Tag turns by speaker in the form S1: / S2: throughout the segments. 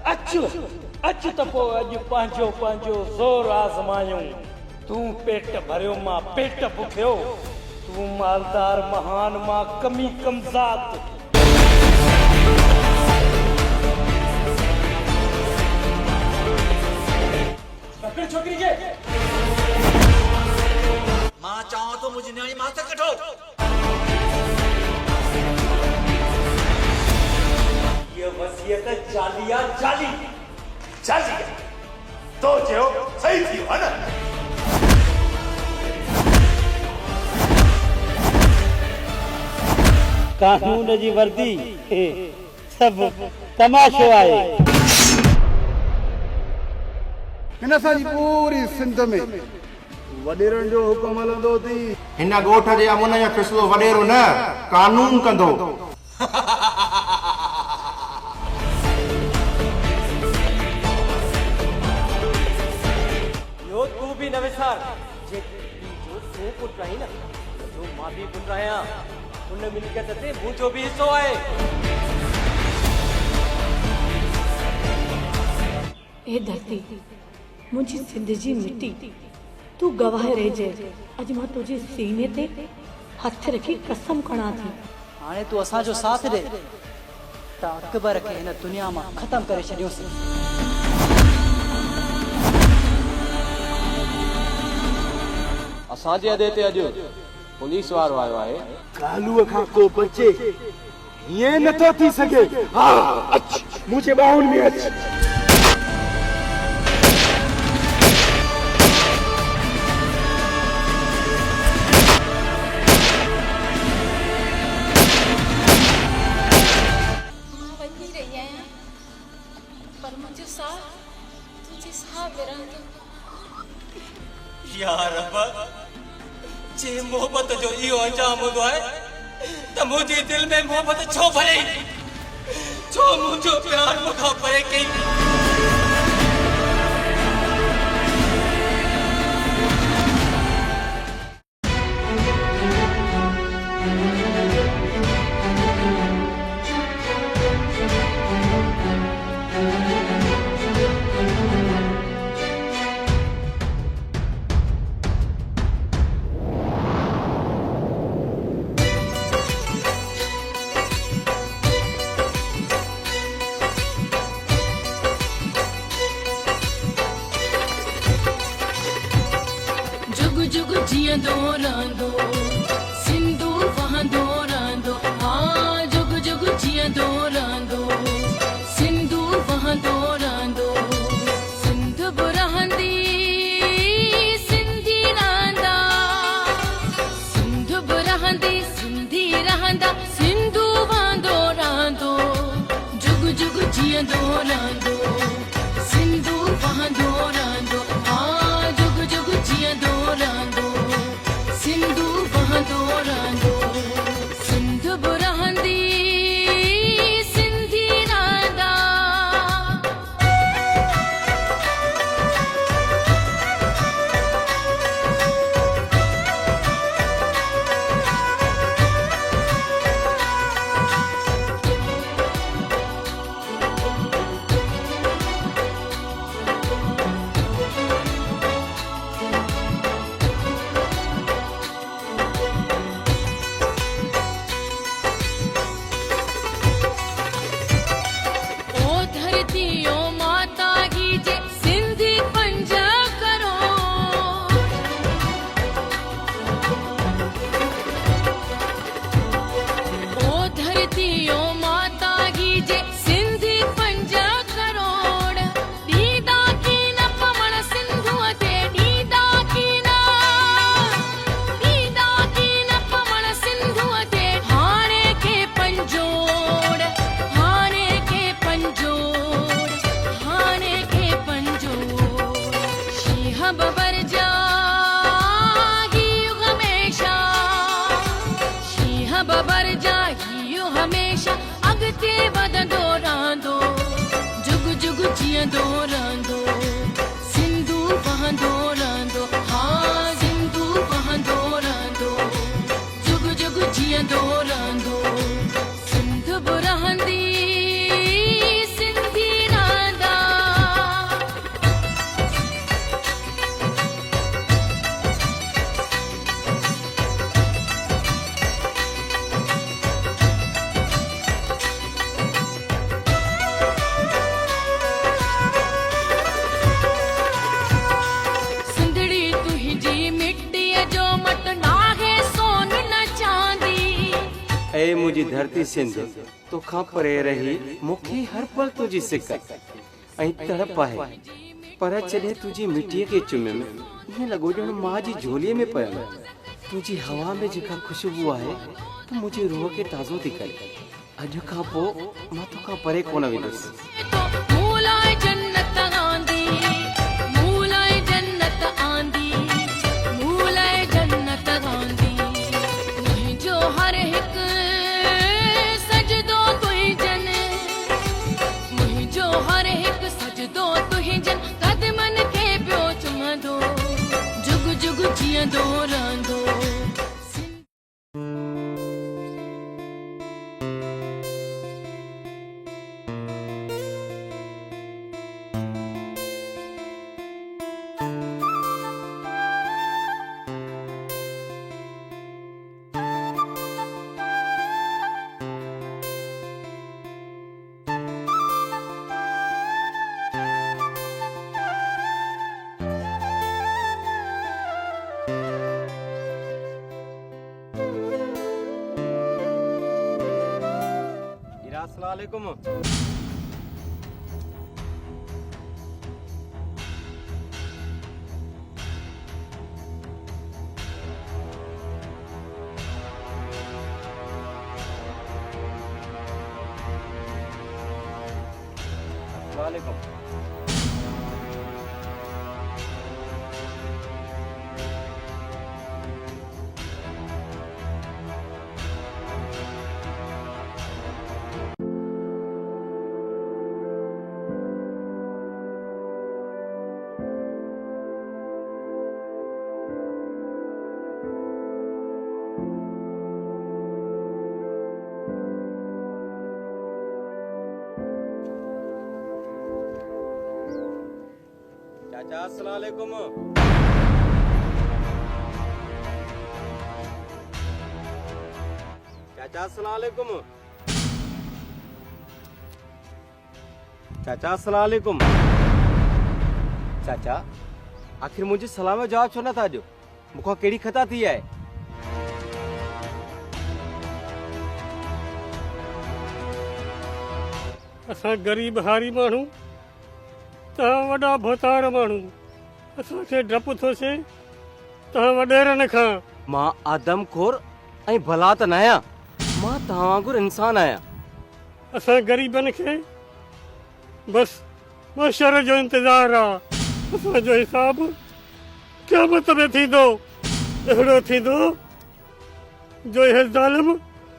S1: अचु अचु त पोइ अॼु पंहिंजो पंहिंजो ज़ोर आज़मायूं। तूं पेट भरियो मां पेट बुखियो, तूं मालदार महान मां कमी कमज़ात। छोकरी के
S2: मां चाहो तो मुझे न्याणी माथा कटो।
S1: ये वसीयत जालिया जाली जाली तो जो सही थी है ना। कानून जी वर्दी सब तमाशो आहे।
S3: हिन असांजी पूरी सिंध में वॾेरनि जो हुकुम हलंदो थी।
S4: हिन ॻोठ जे अमुन जो फ़ैसिलो वॾेरो न कानून कंदो।
S1: यो तू भी न विसार जे जो तू पुट रही न जो मां भी पुट आहियां, उन मिल्कियत ते मुंहिंजो भी हिस्सो आहे।
S5: ए धरती मुझी सिंध जी मिट्टी तू गवाह रहिजे। अज मां तुझे सीने ते हथ रखी कसम खणा थी।
S6: हाणे तू असांजो साथ दे त अकबर खे हिन दुनिया मां ख़त्म करे छॾियोसीं।
S7: असांजे अॾे ते अॼु पुलिस वारो आयो आहे।
S3: कालूअ खां को बचे हीअं नथो थी सघे। हा अच मुंहिंजे ॿाहुनि में अच।
S2: यार रब्बा जे मोहब्बत जो इहो अंजाम हूंदो आहे त मुंहिंजे दिल में मोहब्बत छो भरे, छो मुंहिंजो प्यार मूंखां परे कई।
S8: जुग जियंदो रहंदो सिंधु वहंदो रहंदो। हाँ जुग जुग जियंदो रहंदो सिंधु वहंदो रहंदो। सिंध बि रहंदी सिंधी रहंदा, सिंध बि रहंदी सिंधी रहंदा। सिंधु वहंदो रहंदो जुग जुग जियंदो रहंदो सिंधु वहंदो रहंदो। हाँ जुग जुग जियंदो रहंदो सिंधु वहंदो रहंदो। सिंध बि रहंदी सिंधी रहंदा। हमेशा अॻिते वधंदो रहंदो जुग जुग जियंदो रहंदो सिंधु वहंदो रहंदो। हाँ सिंधु वहंदो रहंदो जुग जुग जियंदो रहंदो। सिंध बि रहंदी सिंधी रहंदी।
S7: ए मुझी धरती सिंध तो खां परे रही मुखी हर पल तुझी सिकत ऐं तड़प आहे पर जॾहिं तुझी मिट्टीअ खे चुमियमि ईअं लॻो ॼण मां जी झोलीअ में पियमि तुझी हवा में जेका ख़ुशबू आहे तू मुंहिंजी रूह खे ताज़ो थी करे अॼु खां पोइ मां तोखां परे कोन वेंदुसि
S8: मूलाए जन्नत आंदी मूलाए जन्नत आंदी मूलाए जन्नत आंदी मुंहिंजो हर हिकु सजदो तुंहिंजन मुंहिंजो हर हिकु सजदो तुंहिंजन कदमनि खे पियो चुमंदो जुग जुग जीअंदो रहंदो
S7: अस्सलाम वालेकुम वालेकुम चाचा अस्सलाम वालेकुम चाचा अस्सलाम वालेकुम चाचा अस्सलाम वालेकुम चाचा आखिर मुझे सलाम जो जवाब छो न था ॾियो मूंखां कहिड़ी ख़ता थी आहे
S1: असां ग़रीब हारी माण्हू तव्हां वॾा भोतार माण्हू असांखे डपु थो थिए तव्हां वॾेरनि खां
S7: मां आदमखोर ऐं भला त न आहियां मां तव्हां वांगुरु इंसान आहियां
S1: असां ग़रीबनि खे बसि मशर जो इंतज़ारु आहे असांजो हिसाबु क़यामत में थींदो अहिड़ो थींदो जो इहे ज़ालिम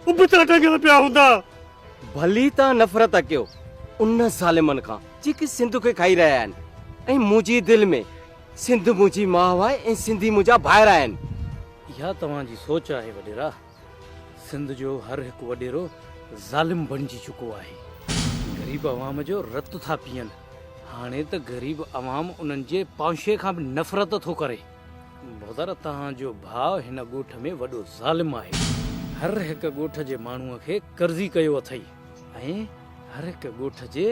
S1: उबता टंगिया पिया हूंदा
S7: भली तव्हां नफ़रत कयो उन ज़ालिमनि खां जेके सिंध खे खाई रहिया आहिनि ऐं मुंहिंजी दिलि में सिंध मुंहिंजी माउ आहे ऐं सिंधी मुंहिंजा भाइर आहिनि
S1: इहा तव्हांजी सोच आहे वॾेरा सिंध जो हर हिकु वॾेरो ज़ालिम बणिजी चुको आहे ग़रीब अवाम जो रत था पीअनि हाणे त ग़रीब अवाम उन्हनि जे पांशे खां बि नफ़रत थो करे भोदर तव्हांजो भाउ हिन ॻोठ में वॾो ज़ालिम आहे हर हिकु ॻोठ जे माण्हूअ खे कर्ज़ी कयो अथई ऐं हर हिकु ॻोठ जे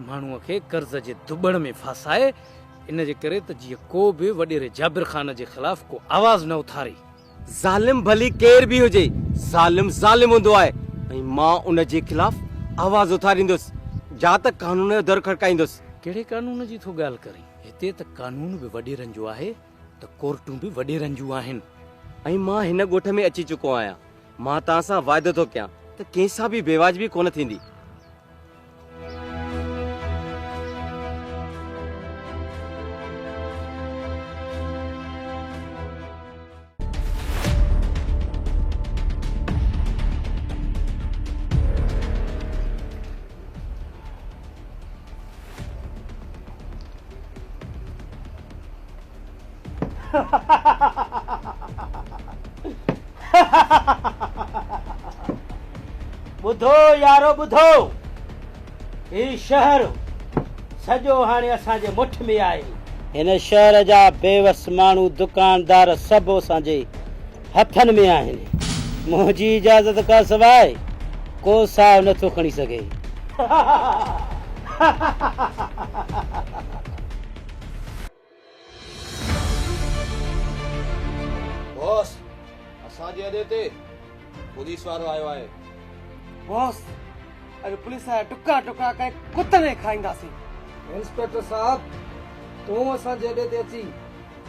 S1: माण्हूअ खे कर्ज़ जे दुॿण में फासाए इन जे करे त जीअं को बि वॾेरे जाबिर ख़ान जे ख़िलाफ़ को आवाज़ न उथारे
S7: ज़ालिम भली केर बि हुजे ज़ालिम ज़ालिम हूंदो आहे ऐं मां उन जे ख़िलाफ़ आवाज़ उथारींदुसि जा त कानून जो दर खड़काईंदुसि
S1: कहिड़े कानून जी थो ॻाल्हि करी हिते त कानून बि वॾेरनि जो आहे त कोर्टूं बि वॾेरनि जूं आहिनि
S7: ऐं मां हिन ॻोठ में अची चुको आहियां मां तव्हां सां वाइदो थो कयां त कंहिंसां बि बेवाजिबी कोन थींदी
S9: ॿुधो यारो ॿुधो ही शहर सॼो हाणे असांजे मुठ में आहे हिन शहर जा बेवस माण्हू दुकानदार सभु असांजे हथनि में आहिनि मुंहिंजी इजाज़त खां सवाइ को साहु नथो खणी सघे
S7: बॉस असांजे अॾे ते पुलिस वारो आयो आहे
S3: बॉस अरे पुलिस आया टुका टुका के कुतरे खाईंदासीं। इंस्पेक्टर साहब तूं असां जेॾे ते अची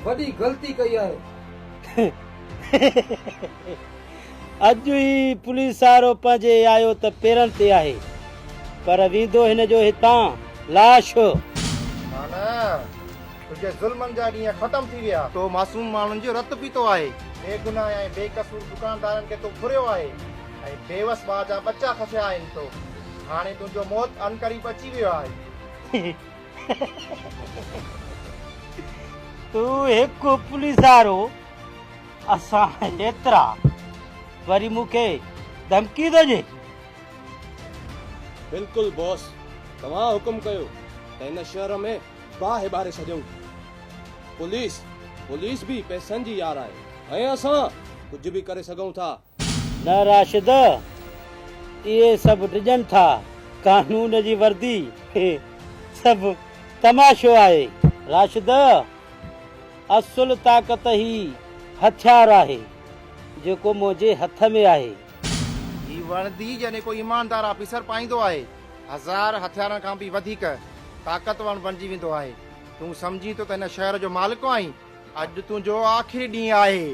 S3: वॾी ग़लती कई आहे।
S9: अॼु ई पुलिस वारो पंहिंजे आयो त पेरनि ते आहे पर वेंदो हिन जो हितां लाश।
S4: माना तुझे ज़ुल्मनि जा ॾींहं ख़तम थी विया। तो मासूम माण्हुनि जो रत पीतो आहे। बेगुनाह ऐं बेकसूर दुकानदारनि खे तो फुरियो आहे ऐं बेवस ॿार जा बच्चा खसिया आहिनि। तो हाणे तुंहिंजो मौत अनकरीब अची वियो आहे।
S9: तूं हिकु पुलिस वारो असां एतिरा वरी मूंखे धमकी थो ॾे।
S3: बिल्कुलु बॉस तव्हां हुकुम कयो त हिन शहर में बाहि ॿारे छॾियूं। पुलिस बि पैसनि जी यार आहे ऐं असां कुझु बि करे सघूं था।
S9: न राशिद इहे सभु ॾिजनि था कानून जी वर्दी सभु तमाशो आहे। राशिद असुल ताक़त ही हथियार आहे जेको मुंहिंजे हथ में आहे।
S4: ही वर्दी जॾहिं को ईमानदार ऑफिसर पाईंदो आहे 1000 हथियारनि खां बि वधीक ताक़तवर बणिजी वेंदो आहे। तूं सम्झी तो त हिन शहर जो मालिक आहीं। अॼु तुंहिंजो आख़िरी ॾींहुं आहे।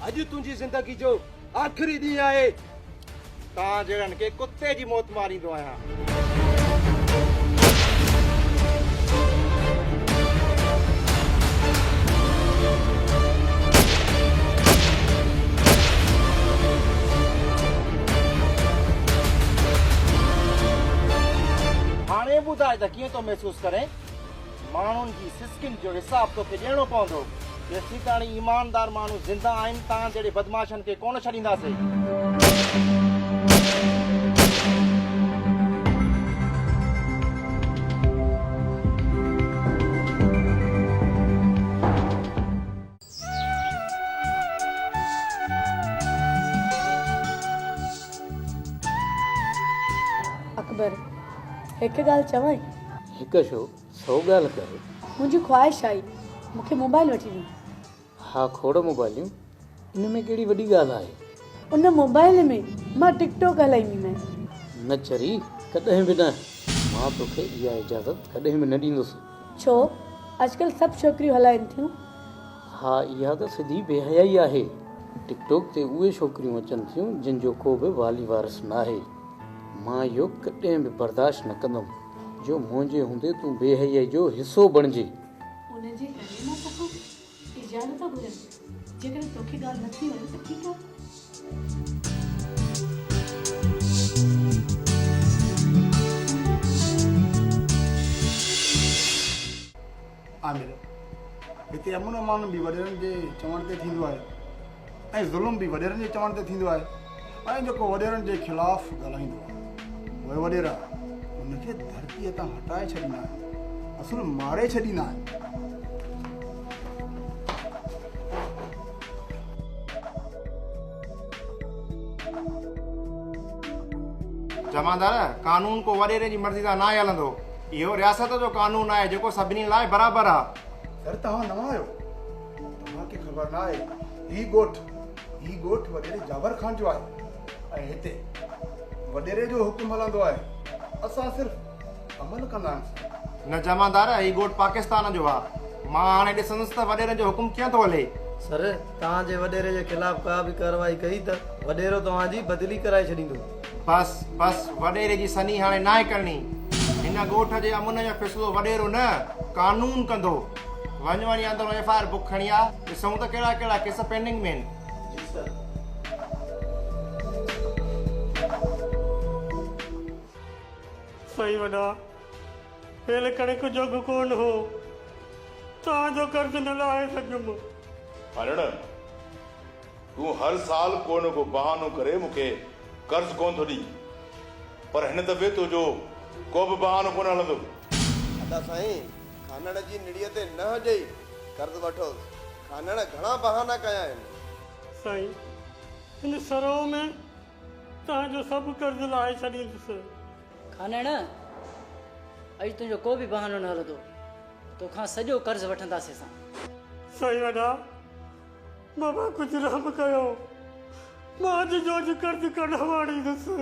S3: अॼु तुंहिंजी ज़िंदगी जो आख़िरी ॾींहुं आहे।
S4: तव्हां जहिड़नि खे कुते जी मौत मारींदो आहियां। हाणे ॿुधाए त कीअं थो महसूस करे। माण्हुनि जी सिस्किन जो हिसाब तोखे ॾियणो पवंदो। जेसीं ताणी ईमानदार माण्हू ज़िंदा आहिनि तव्हां जहिड़े बदमाशनि खे कोन छॾींदासीं।
S5: अकबर हिकु ॻाल्हि चवां।
S9: हिकु छो 100 ॻाल्हि कर।
S5: मुंहिंजी ख्वाहिश आई मूंखे मोबाइल वठी ॾे।
S9: हा खोड़ मोबाइलियूं इन में कहिड़ी वॾी ॻाल्हि आहे।
S5: उन मोबाइल में मां टिकटॉक हलाईंदीमांइ।
S9: न चरी कॾहिं बि न। मां तोखे इहा इजाज़त कॾहिं बि न ॾींदुसि।
S5: छो अॼुकल्ह सभु छोकिरियूं हलाइनि थियूं।
S9: हा इहा त सिधी बेहयाई आहे। टिकटॉक ते उहे छोकिरियूं अचनि थियूं जिन जो को बि वाली वारस न आहे। मां इहो कॾहिं बि बर्दाश्त न कंदुमि जो मुंहिंजे हूंदे तूं बेहयाई जो हिसो बणिजे।
S5: उनजे करे मां तोखां इजाज़त घुरां। जेकर तोखे ॻाल्हि नथी वणे त ठीकु आहे।
S10: आमिर हिते अमन अमान बि वॾेरनि जे चवण ते थींदो आहे ऐं ज़ुल्म बि वॾेरनि जे चवण ते थींदो आहे। ऐं जेको वॾेरनि जे ख़िलाफ़ ॻाल्हाईंदो आहे उहे वॾेरा उनखे धरतीअ तां हटाए छॾींदा आहिनि। असुल मारे छॾींदा आहिनि।
S4: जमादार कानून को वॾेरे जी मर्ज़ी सां न हलंदो। इहो रियासत जो कानून आहे जेको सभिनी लाइ बराबरि आहे।
S10: सर तव्हां न आहियो तव्हांखे ख़बर न आहे ही ॻोठ वॾेरे जाबर ख़ान जो आहे ऐं हिते वॾेरे जो हुकुम हलंदो आहे। असां सिर्फ़ अमल कंदा आहियूं।
S4: न जमादार ही ॻोठ पाकिस्तान जो आहे। मां हाणे ॾिसंदुसि त वॾेरे जो हुकुम कीअं थो हले।
S3: सर तव्हांजे वॾेरे जे ख़िलाफ़ का बि कार्रवाई कई त वॾेरो तव्हांजी बदिली कराए छॾींदो।
S4: बस वॾेरे जी सनी हाणे नाहे करणी। हिन ॻोठ जे अमुन जो फ़ैसिलो वॾेरो न कानून कंदो। वञी अंदरि FIR बुक खणी आ, ॾिसूं त कहिड़ा कहिड़ा केस पेंडिंग में आहिनि।
S1: सही वॾा हेल कणिक जोग कोन हो, तव्हांजो कर्ज़ न लाहे सघियुमि।
S11: हरण तूं हर साल कोन को बहानो करे मूंखे कर्ज़ कोन थो ॾी, पर हिन दफ़े तुंहिंजो को बि बहानो कोन हलंदो।
S12: अदा साईं, खानड़ जी निड़ीअ ते न ॾेई कर्ज़ वठो। खानड़ घणा बहाना कया आहिनि।
S1: साईं हिन सरो में तव्हांजो सभु कर्ज़ लाहे छॾींदुसि।
S6: खानड़ अॼु तुंहिंजो को बि बहानो न हलंदो, तोखां सॼो कर्ज़ वठंदासीं असां।
S1: सही वॾा बाबा कुझु रहम कयो, मां अॼु जो अॼु कर्ज़ कढ वाड़ींदुसि।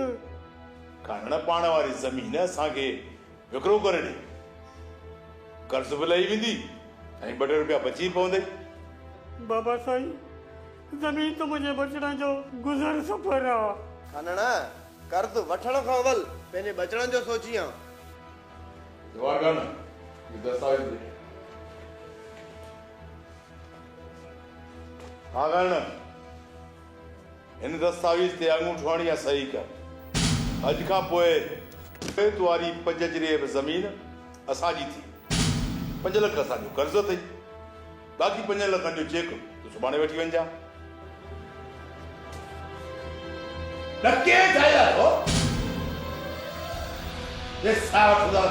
S11: खानड़ पाण वारी ज़मीन असांखे विकिरो करे ॾे, कर्ज़ बि लही वेंदी ऐं ॿ टे रुपया बची पवंदे।
S1: बाबा साईं ज़मीन त मुंहिंजे बचड़नि जो गुज़र सफ़र आहे।
S12: खानड़ कर्ज़ वठण खां अवल पंहिंजे बचड़नि जो सोचियां।
S11: दुआ कर न, ये दस्तावेज दे। हाँ करण हिन दस्तावेज ते अंगूठो हणी या सही कर। अॼु खां पोइ तुआरी 5 जरे ज़मीन असांजी थी। 5 लख असांजो कर्ज़ अथई, बाक़ी 5 लखनि जो चेक तूं सुभाणे वठी वञ।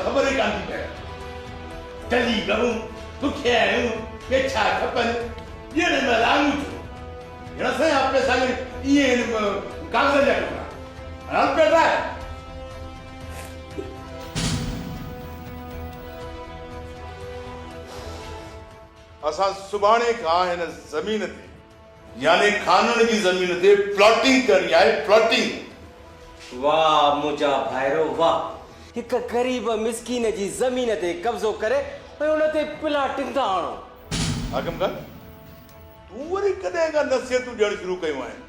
S11: ख़बर ई कान थी पए टली रहूं बुखे आहियूं पेछा खपनि ॾियण में अंगूठो हिन सां आपने साईं इहे कागज़ जा टुकड़ा हल पेटा असां सुभाणे खां हिन ज़मीन ते यानी खानन जी ज़मीन ते प्लॉटिंग करणी आहे। प्लॉटिंग।
S7: वाह मुंहिंजा भाइरो वाह, हिक गरीब मिसकीन जी ज़मीन ते कब्ज़ो करे ऐं उन ते प्लॉटिंग था आणो।
S11: हाकिम खान तूं वरी कॾहिं खां नसीहतूं ॾियणु शुरू कयूं आहिनि।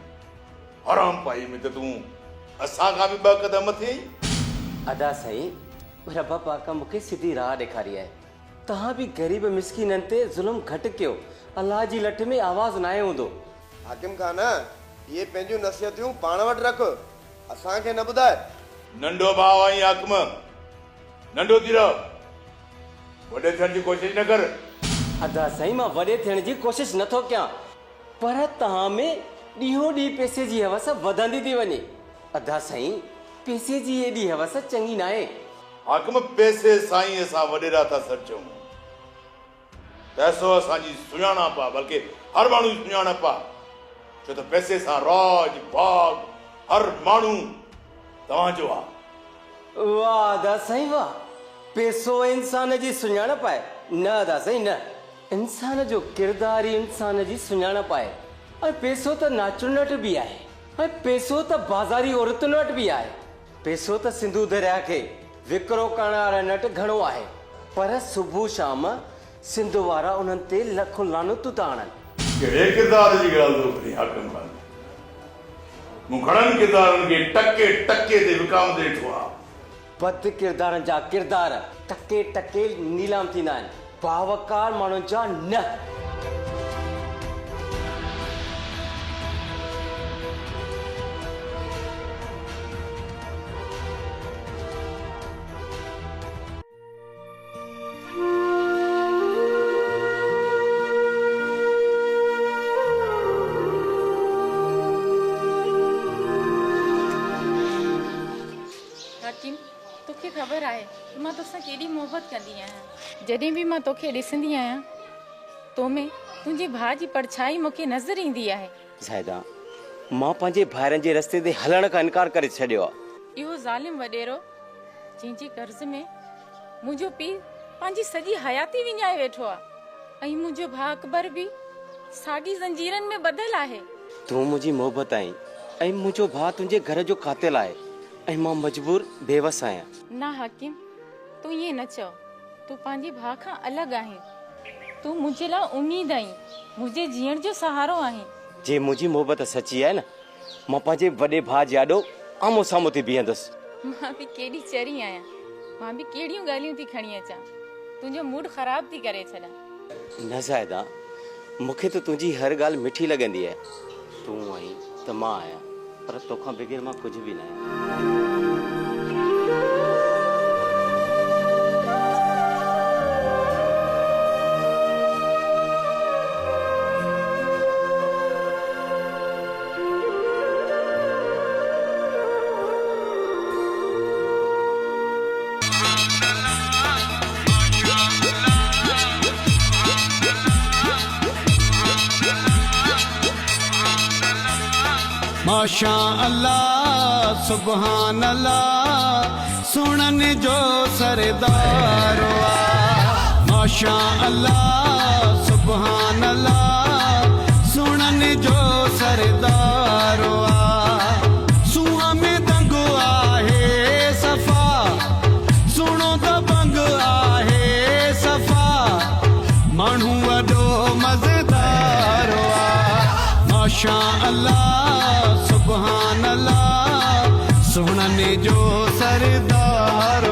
S11: हराम पाई में त तूं असां खां बि 2 क़दम मथे आहीं।
S7: अदा साईं रब पाक मूंखे सिधी राह ॾेखारी आहे। तव्हां बि ग़रीब मिसकीननि ते ज़ुल्म घटि कयो, अलाह जी लठ में आवाज़ न आयो हूंदो।
S12: हाकिम खान ये पंहिंजूं नसीहतूं पाण वटि रख, असांखे न ॿुधाए।
S11: नंढो भाउ आहीं हाकिम, नंढो थी रह, वॾे थियण जी कोशिशि न कर।
S7: अदा साईं मां वॾे थियण जी कोशिशि नथो कयां, पर तव्हां में ॾींहों ॾींहुं पैसे जी हवस वधंदी थी वञे। अदा साईं पैसे जी एॾी हवस चङी न आहे।
S11: हाकिम पैसे साईं असां वॾेरा था सचूं। पैसो असांजी सुञाणप आहे, बल्कि हर माण्हू जी सुञाणप आहे, छो त पैसे सां राज बाग हर माण्हू तव्हांजो आहे।
S7: वाह अदा साईं वाह, पैसो इंसान जी सुञाणप आहे? न अदा साईं न, इंसान जो किरदार ई इंसान जी सुञाणप आहे। ऐं पैसो त नाचुनि वटि बि आहे, ऐं पैसो त बाज़ारी औरतुनि वटि बि आहे। पैसो त सिंधु दरिया खे विकिरो करण वारनि वटि घणो आहे, पर सुबुह शाम सिंध वारा उन्हनि ते लखों लानतूं था आणनि।
S11: कहिड़े किरदार जी ॻाल्हि थो करी हाकिम खान? मूं घणनि किरदारनि खे टके टके ते विकाम ते ॾिठो आहे।
S7: बद किरदारनि जा किरदार टके टके नीलाम थींदा आहिनि, बावकार माण्हुनि जा न।
S8: तोखे ख़बर आहे मां तोसां केॾी मोहबत कंदी आहियां। जॾहिं बि मां तोखे ॾिसंदी आहियां तो में तुंहिंजे भाउ जी परछाई मूंखे नज़र ईंदी आहे।
S7: ज़ाहिदा मां पंहिंजे भाइरनि जे रस्ते ते हलण खां इनकार करे छॾियो आहे।
S8: इहो ज़ालिम वॾेरो जंहिंजे कर्ज़ में मुंहिंजो पीउ पंहिंजी सॼी हयाती विञाए वेठो आहे, ऐं मुंहिंजो भाउ अकबर बि साॻी ज़ंजीरनि में ॿधल आहे।
S7: तूं मुंहिंजी मोहबत आहीं ऐं मुंहिंजो भाउ तुंहिंजे घर जो कातिल आहे ऐं मां मजबूर बेवस आहियां।
S8: ना हकीम, तूं ईअं न चओ। तूं पंहिंजे भाउ खां अलॻि आहीं। तूं मुंहिंजे लाइ उमीद आहीं, मुंहिंजे जीअण जो सहारो आहीं।
S7: जे मुंहिंजी मोहबत सची आहे न, मां पंहिंजे वॾे भाउ जे आॾो आमो साम्हूं थी बीहंदुसि।
S8: मां बि केॾी चरी आहियां, मां बि कहिड़ियूं ॻाल्हियूं थी खणी अचां, तुंहिंजो मूड ख़राब थी करे छॾां।
S7: न ज़ाइदा, मूंखे त तुंहिंजी हर ॻाल्हि मिठी लॻंदी आहे। तूं आहीं त मां आहियां, पर तोखां बग़ैर मां कुझु बि न आहियां।
S13: माशा अल्लाह सुबहान अल्लाह सुनन जो सरदार माशा अल्लाह सुबहान अल्लाह सुनन जो सरदार सुहा में दंग आहे सफ़ा सुनो त बंग आहे सफ़ा माण्हू वॾो मज़ेदार माशा अल्लाह सुबहान अल्लाह सुनन जो सरदार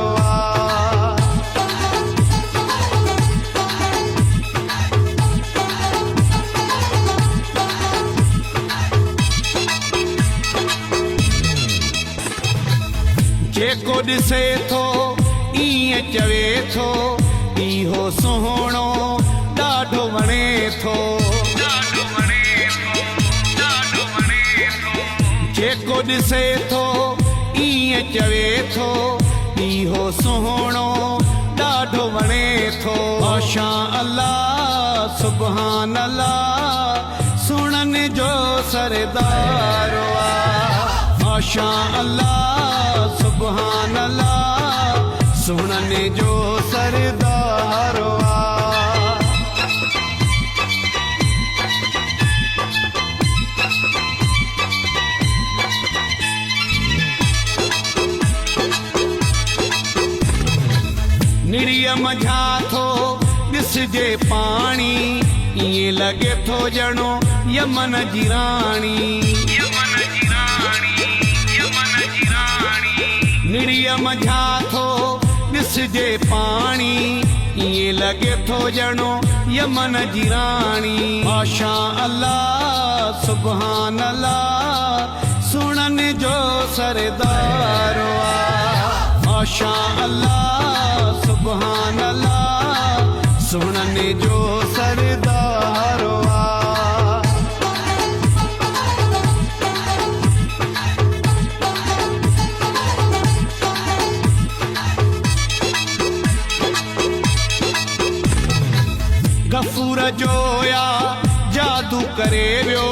S13: जेको ॾिसे थो ईअं चवे थो इहो सुहिणो ॾाढो वणे थो। जेको ॾिसे थो ईअं चवे थो इहो सुहिणो ॾाढो वणे थो। माशा अल्लाह सुबहान अल्लाह सुनन जो सरदार माशा अल्लाह सुबहान अल्लाह सुनन जो सरदार निड़िया मझा थो ॾिसजे पाणी ईअं लॻे थो ॼणो यमन जी राणी। निड़िया मझा थो ॾिसजे पाणी ईअं लॻे थो ॼणो यमन जी राणी। माशा अल्लाह सुबहान अल्लाह सुनन जो सरदार माशा अल्लाह सुबहान अल्लाह सुनन जो सरदार गफूर जोया जादू करे वियो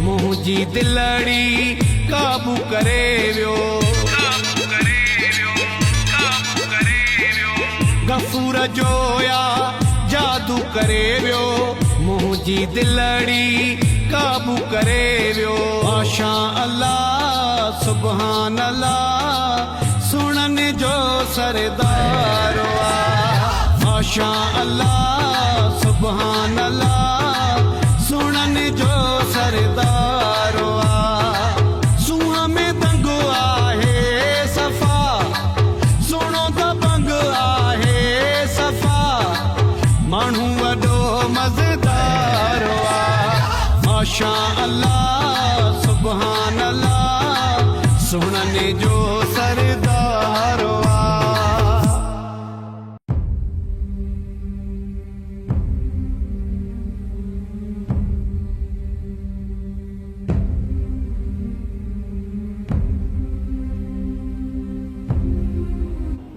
S13: मुंहिंजी दिलड़ी काबू करे वियो। गफूर जोया जादू करे वियो मुंहिंजी दिलड़ी काबू करे वियो। माशा अल्लाह सुबहान अल्लाह सुनन जो सरदार माशा अल्लाह सुबहान अल्लाह सुनन जो सरदार सुहा में दंग आहे सफ़ा सुनो त बंग आहे सफ़ा माण्हू वॾो मज़ेदार माशा अल्लाह सुबहान अल्लाह सुनन जो सरदार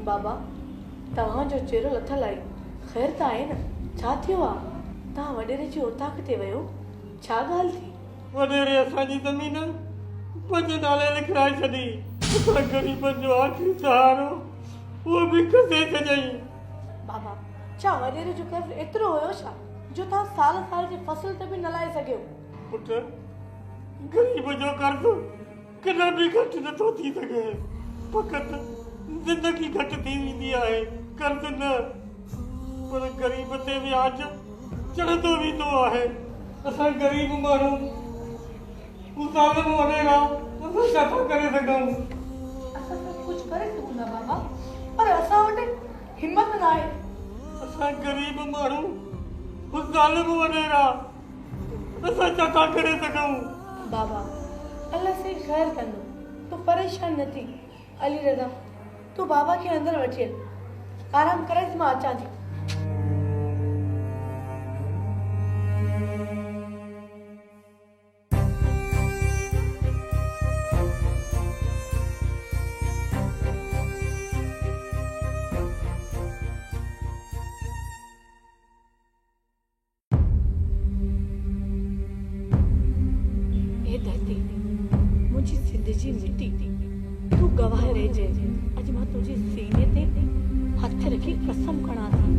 S5: बाबा तव्हांजो चेहरो लथल आहे, ख़ैर त आहे न? छा थियो आहे? तव्हां वॾेरे जी उताक ते वियो, छा ॻाल्हि थी?
S1: वॾेरे असांजी ज़मीन 5 नाले लिखाए छॾी। असां ग़रीबनि जो आख़िरी सहारो उहो बि कसे छॾियईं।
S5: बाबा छा वॾेरे जो कर्ज़ एतिरो हुयो छा? जो तव्हां साल साल जी फसल ते बि न लाहे सघियो।
S1: पुट गरीब जो कर्ज़ कॾहिं बि घटि नथो थी सघे। फ़क़ति ज़िंदगी घटि थी वेंदी आहे, कर्ज़ न। पर ग़रीब ते व्याज चढ़ंदो वेंदो आहे। असां ग़रीब माण्हू ज़ालिम वॾेरा असां छा था करे सघूं?
S5: असां सभु कुझु करे सघूं था बाबा, पर असां वटि हिम्मत न आहे।
S1: असां ग़रीब माण्हू ज़ालिम वॾेरा असां छा था करे सघूं?
S5: बाबा अल्लाह से ख़ैर कंदो, तूं परेशान न थी। अली रज़ा तूं बाबा खे अंदरि वठी हल, आराम करे मां अचां थी। मुझी सिंधजी मिट्टी तू गवाह रहिजे। अज मां तुझे सीने ते हथ रखी कसम खणा थी,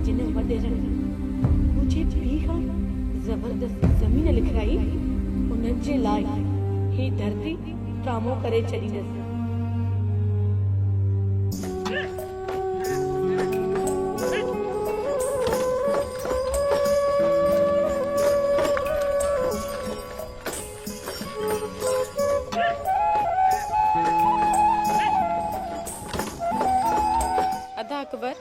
S5: जिन वॾेरनि मुझे भी खां ज़बरदस्त ज़मीन लिखाई, उन्हनि जे लाइ ही धरती ड्रामो करे छॾींदसि।
S8: अकबर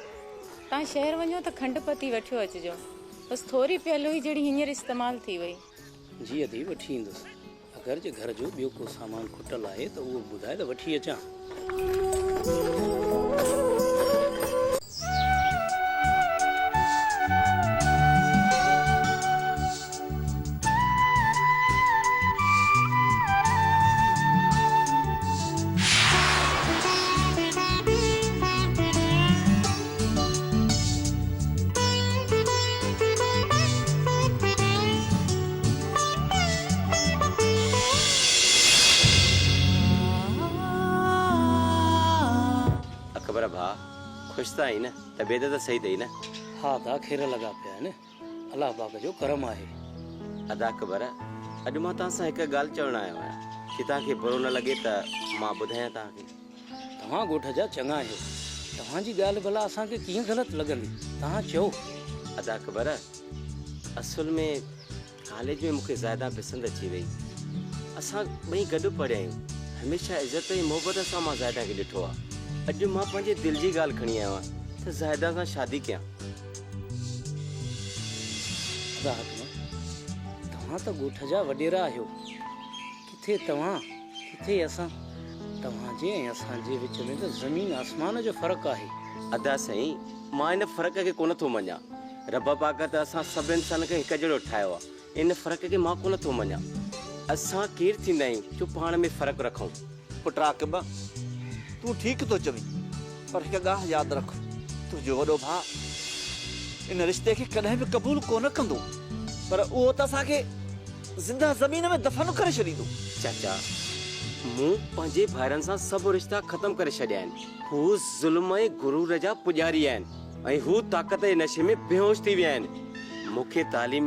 S8: तव्हां शहर वञो त खंड पती वठियो अचिजो। बसि थोरी पियल हुई जहिड़ी हींअर इस्तेमालु थी वई।
S9: जी अदी वठी ईंदुसि। अगरि जे घर जो ॿियो को सामान खुटल आहे त उहो ॿुधाए त वठी अचां। खुश था आई न? तबियत तो सही अथई न?
S7: हा दा खेर लगा पिया आहिनि। अलाह पाक जो करम आहे। अदा ख़बर अॼु मां तव्हां सां हिकु ॻाल्हि चवणु आयो आहियां कि तव्हांखे बुरो न लॻे त मां ॿुधायां तव्हांखे।
S9: तव्हां ॻोठ जा चङा आहियो, तव्हांजी ॻाल्हि भला असांखे कीअं ग़लति लॻंदी? तव्हां चओ।
S7: अदा ख़बर असुल में कॉलेज में मूंखे ज़ायदा पसंदि अची वई। असां ॿई गॾु पढ़िया आहियूं। हमेशह इज़त ऐं मोहबत सां मां ज़ायदा खे ॾिठो आहे। अॼु मां पंहिंजे दिलि जी ॻाल्हि खणी आयो आहियां त ज़ायदा सां शादी कयां।
S9: तव्हां त ॻोठ जा वॾेरा आहियो, किथे तव्हां किथे असां। तव्हांजे ऐं असांजे विच में त ज़मीन आसमान जो फ़र्क़ु आहे।
S7: अदा साईं मां इन फ़र्क़ खे कोन थो मञा। रब पाक त असां सभु इंसान खे हिकु जहिड़ो ठाहियो आहे, इन फ़र्क़ खे मां कोन थो मञा। असां केरु थींदा आहियूं जो पाण में फ़र्क़ु रखूं?
S14: पुट आकिब तूं ठीकु थो चवीं, पर हिकु ॻाल्हि यादि रख, तुंहिंजो वॾो भाउ इन रिश्ते खे कॾहिं बि क़बूल कोन कंदो, पर उहो त असांखे ज़िंदा ज़मीन में दफ़न करे छॾींदो।
S7: चाचा मूं पंहिंजे भाइरनि सां सभु रिश्ता ख़तमु करे छॾिया आहिनि। हू ज़ुल्म ऐं गुरूर जा पुॼारी आहिनि ऐं हू ताक़त जे नशे में बेहोश थी विया आहिनि। मूंखे तालीम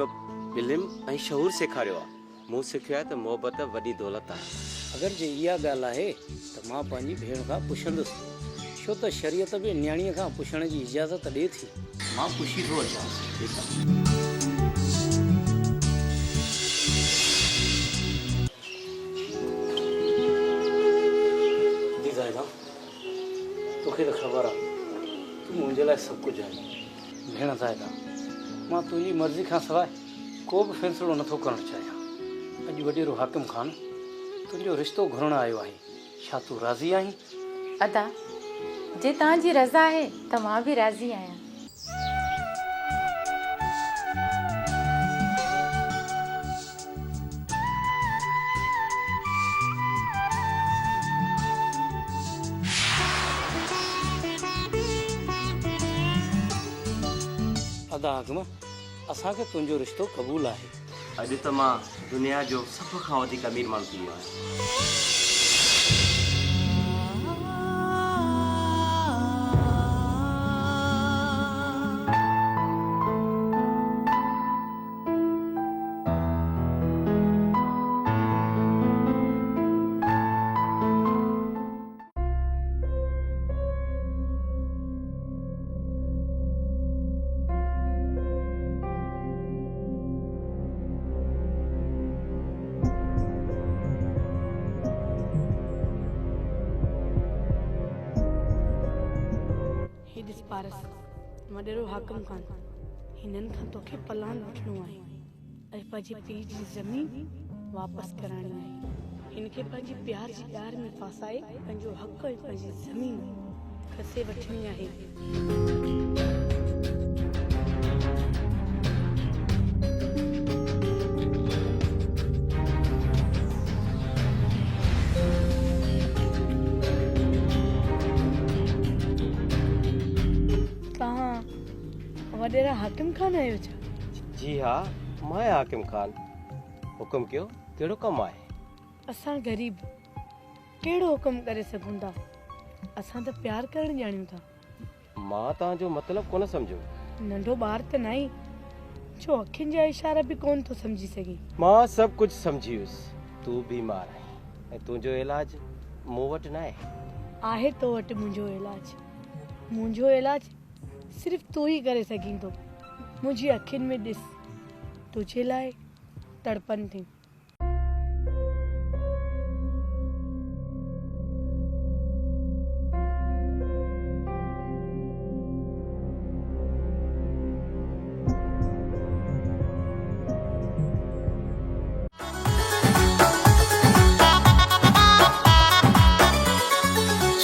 S7: इल्म ऐं शऊर सेखारियो आहे। मूं सिखियो आहे त मोहबत वॾी दौलत आहे।
S9: अगरि जे इहा ॻाल्हि आहे त मां पंहिंजी भेण खां पुछंदुसि, छो त शरीयत बि न्याणीअ खां पुछण जी इजाज़त ॾिए थी। मां पुछी थो अचां। ठीकु आहे। तोखे त ख़बर आहे तूं मुंहिंजे लाइ सभु कुझु आहे। भेण ज़ाइदा मां तुंहिंजी मर्ज़ी खां सवाइ को बि फ़ैसिलो नथो करणु चाहियां। अॼु वॾेरो हाकिम ख़ान तुंहिंजो रिश्तो घुरण आयो आहे। छा तूं राज़ी आहीं?
S8: अदा जे तव्हांजी रज़ा आहे त मां बि राज़ी आहियां।
S9: अदा हाकिम असांखे तुंहिंजो रिश्तो क़बूल आहे।
S7: अॼु त मां दुनिया जो सभ खां वधीक अमीर माण्हू थी वियो आहियां।
S5: ॾिस पारस, वॾेरो हाकम खान हिननि खां तोखे पलान वठिणो आहे ऐं पंहिंजे पीउ जी ज़मीन वापसि कराइणी आहे। हिनखे पंहिंजे प्यार जी ॾार में फासाए पंहिंजो हक़ ऐं पंहिंजी ज़मीन खसे वठणी आहे। वडेरा हाकिम खान आयो छा?
S7: जी हाँ, मैं हाकिम खान। हुकुम कयो, केड़ो कम आहे?
S5: असां गरीब केड़ो हुकुम करे सघूं था? असां त प्यार करण ॼाणियूं था।
S7: मां तव्हांजो मतलब कोन समझो।
S5: नंढो ॿार त नहीं जो अखियुनि जा इशारा भी कोन तो समझी सघी।
S7: मां सब कुछ समझी वियुसि। तू बीमार आहे ऐं तुंहिंजो इलाज मूं वटि न
S5: आहे तो वटि मुंहिंजो इलाज। मुंहिंजो इलाज सिर्फ तू ही करे सघींदो। मुझी अखियुनि में ॾिस, तुझे लाइ तड़पन थी।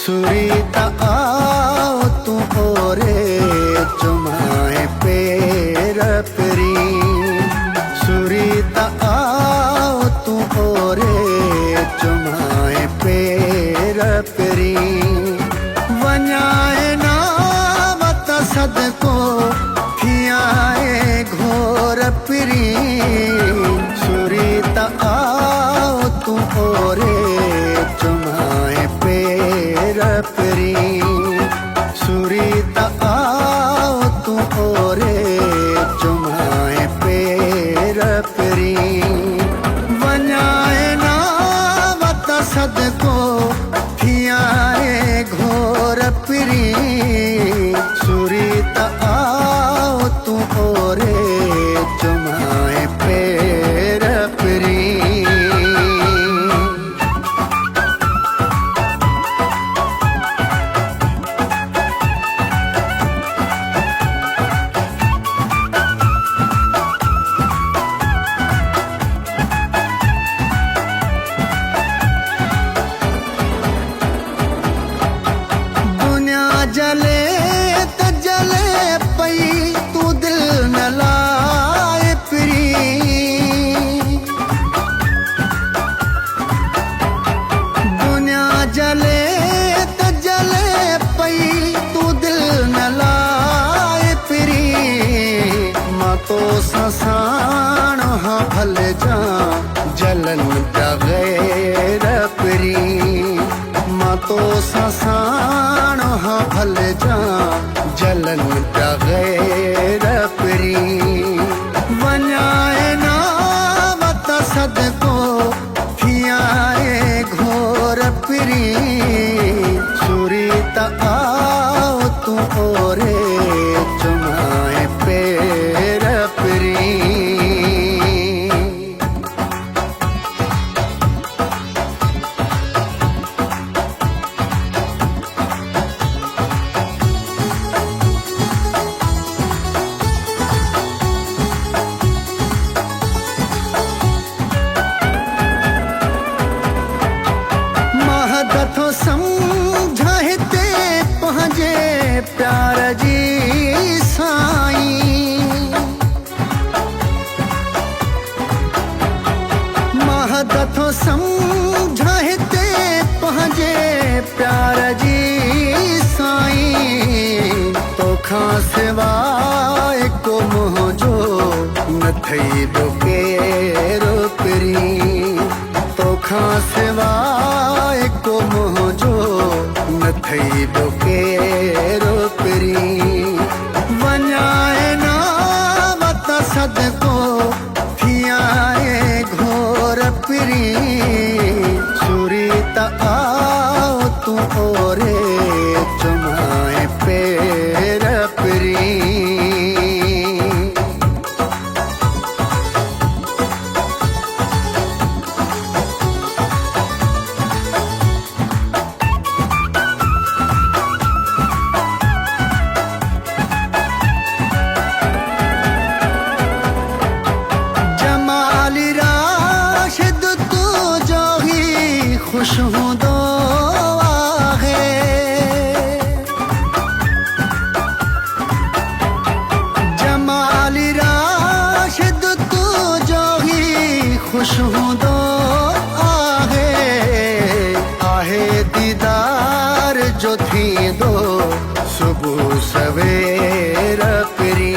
S13: सुरीता आओ तू ओरे चुमाए पैर परी। सुरीता आओ तू ओरे चुमाए पैर परी। वञाए ना वत सदको थियाए घोर परी। सुरीता आओ तू ओरे चुमाए पैर परी। सुरीता आओ तू ओरे चुमाए पैर परी। वञाए ना वत सदको थियाए घोर परी। सुरीता आओ तू ओरे चुमाए पैर परी। जले त जले पई तू दिल न लाए फिरी। दुनिया जले त जले पई तू दिल न लाए फिरी। मां तो ससाण हाँ भल जा जलन बगैर फिरी। मां तो ससाण हाँ भल जा जलन बगैर परी। वञाए ना वत सदको थियाए घोर परी। सुरीता आओ तू ओरे चुमाए पैर परी। महदथो समझा हिते पंहिंजे प्यार जी साईं। महदथो समझा हिते पंहिंजे प्यार जी साईं। तोखां सिवाय को मुंहिंजो न थई केरो परी। तोखां सिवाय को मुंहिंजो न थई केरो परी। वञाए ना वत सदको थियाए घोर परी। सुरीता आओ तू ओरे चुमाए पैर परी। जो थींदो सुबुह सवेर पिरी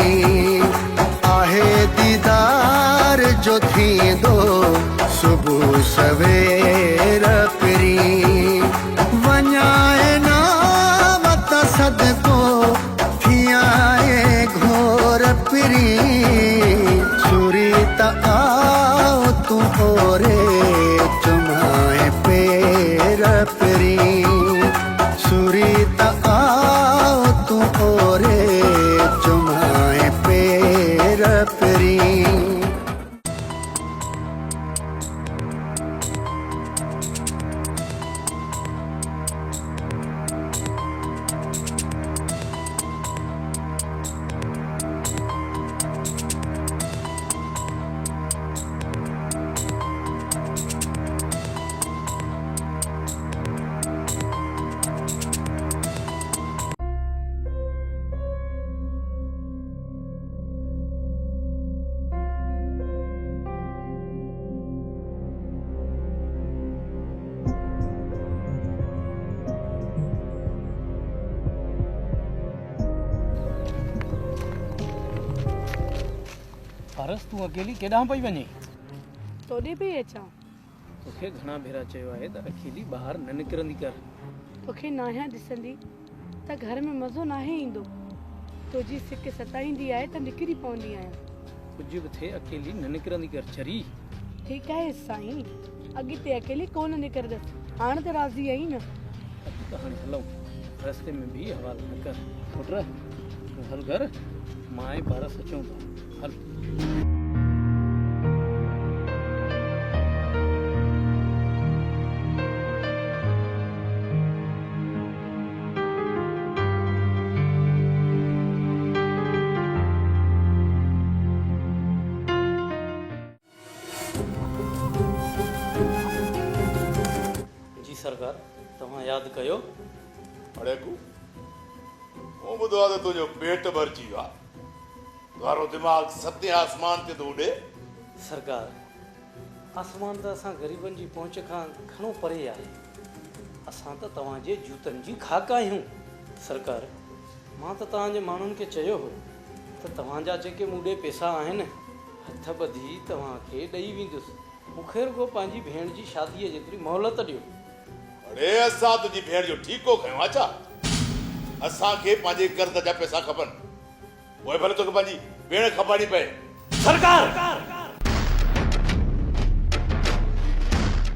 S13: आहे दीदार जो थींदो सुबुह सवेर पिरी वञाए नाम त सदको थियाए घोर पिरी सुरी त आओ तू होरे चुमाए पेर पिरी सुरी त आओ तू होरे चुमाए पेर पिरी
S9: पारस तूं अकेली केॾांहुं पई वञे?
S5: तोॾे पई अचां।
S9: तोखे घणा भेरा चयो आहे त अकेली ॿाहिरि न निकिरंदी कर।
S5: तोखे नाहियां ॾिसंदी त घर में मज़ो नाहे ईंदो। तुंहिंजी सिक सताईंदी आहे त निकिरी पवंदी आहियां।
S9: कुझु बि थिए अकेली न निकिरंदी कर चरी।
S5: ठीकु आहे साईं, अॻिते अकेली कोन निकिरंदसि। हाणे त राज़ी आई न।
S9: त हाणे हलूं, रस्ते में बि हवाल न कर। पुट तूं हल घर, मां ऐं पारस अचूं था। हल। जी सरकार, तव्हां यादि कयो?
S11: अड़े को मूं ॿुधो आहे त तुंहिंजो पेट भरिजी वियो आहे, तुंहिंजो दिमाग़ सते आसमान ते थो उॾे।
S9: सरकार, आसमान त असां ग़रीबनि जी पहुच खां घणो परे आहे। असां त तव्हांजे जूतनि जी खाक आहियूं। सरकार, मां त तव्हांजे माण्हुनि खे चयो हो त तव्हांजा जेके मूं ॾे पैसा आहिनि हथ ॿधी तव्हांखे ॾेई वेंदुसि। मूंखे रुगो पंहिंजी भेण जी शादीअ जेतिरी मोहलत ॾियो।
S11: अड़े असां तुंहिंजी भेण जो ठीको खयो आहे छा? असांखे पंहिंजे कर्ज़ जा पैसा खपनि, पोइ भले तोखे पंहिंजी भेण खपाइणी पए।
S9: सरकार,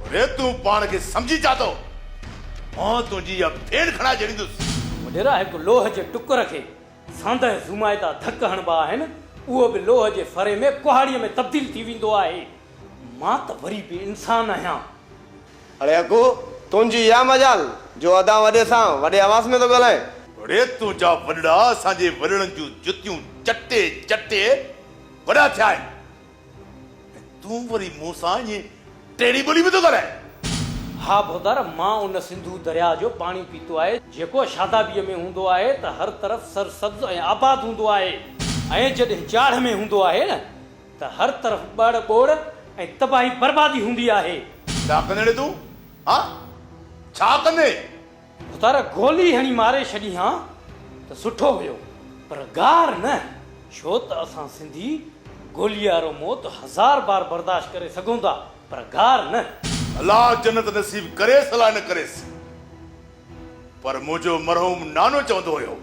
S11: अरे तूं पाण खे सम्झी चा थो? मां तुंहिंजी इहा भेण खणा छॾींदुसि।
S9: वॾेरा हिकु लोह जे टुकर खे सांद ज़ुमाइता धक हणबा आहिनि, उहो बि लोह जे फरे में कुहाड़ीअ में तब्दील थी वेंदो आहे। मां त वरी बि इंसान आहियां।
S12: अड़े अकू, तुंहिंजी इहा मजाल जो अदा वॾे सां वॾे आवाज़ में थो ॻाल्हाए।
S11: अड़े तुंहिंजा वॾड़ा असांजे वॾड़नि जूं जुतियूं चटे चटे वॾा थिया आहिनि, तूं वरी मूं सां ईअं टेड़ी ॿोली में थो ॻाल्हाए?
S9: हा भोदार, मां उन सिंधु दरिया जो पाणी पीतो आहे जेको शादाबीअ में हूंदो आहे त हर तरफ़ सरसब्ज़ ऐं आबाद हूंदो आहे, ऐं जॾहिं जाड़ में हूंदो आहे न त हर तरफ़ ॿड़ ॿोड़ ऐं तबाही बर्बादी हूंदी आहे।
S11: छा कंदे तूं? हा छा कंदे?
S9: भोदार, गोली हणी मारे छॾी हां त सुठो हुयो, पर गार न, छो त असां सिंधी गोलीअ वारो मौत 1000 बार बर्दाश्त करे सघूं था, पर गार न।
S11: अल्लाह जन्नत नसीब करेसि अलाह न करेसि, पर मुंहिंजो मरहूम नानो चवंदो हुयो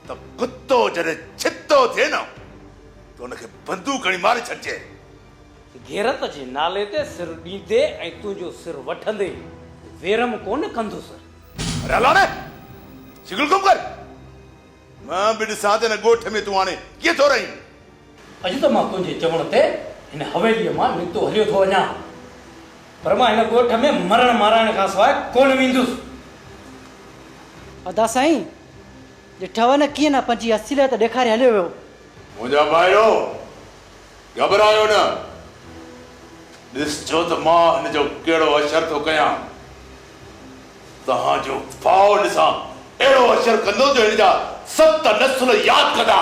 S11: त कुतो जॾहिं छितो थिए न त हुनखे बंदूक खणी मारे छॾिजे।
S9: गैरत जे नाले ते सिर ॾींदे ऐं तुंहिंजो सिर वठंदे वेरम कोन कंदुसि।
S11: अरे अलाह न, शिगुल कम कर। मां बि ॾिसां त हिन ॻोठ में तूं हाणे कीअं थो रहीं।
S9: अॼु त मां तुंहिंजे चवण ते हिन हवेलीअ मां निकितो हलियो थो वञा, पर मां हिन ॻोठ में मरण माराइण खां सवाइ कोन वेंदुसि।
S6: अदा साईं, ॾिठव न कीअं न पंहिंजी असलियत ॾेखारे हलियो वियो।
S11: मुंहिंजा भाइरो घबरायो न, ॾिसजो त मां हिन जो कहिड़ो असर थो कयां। तव्हांजो भाउ ॾिसां अहिड़ो असर कंदो जो हिन जा 7 नस्ल यादि कंदा।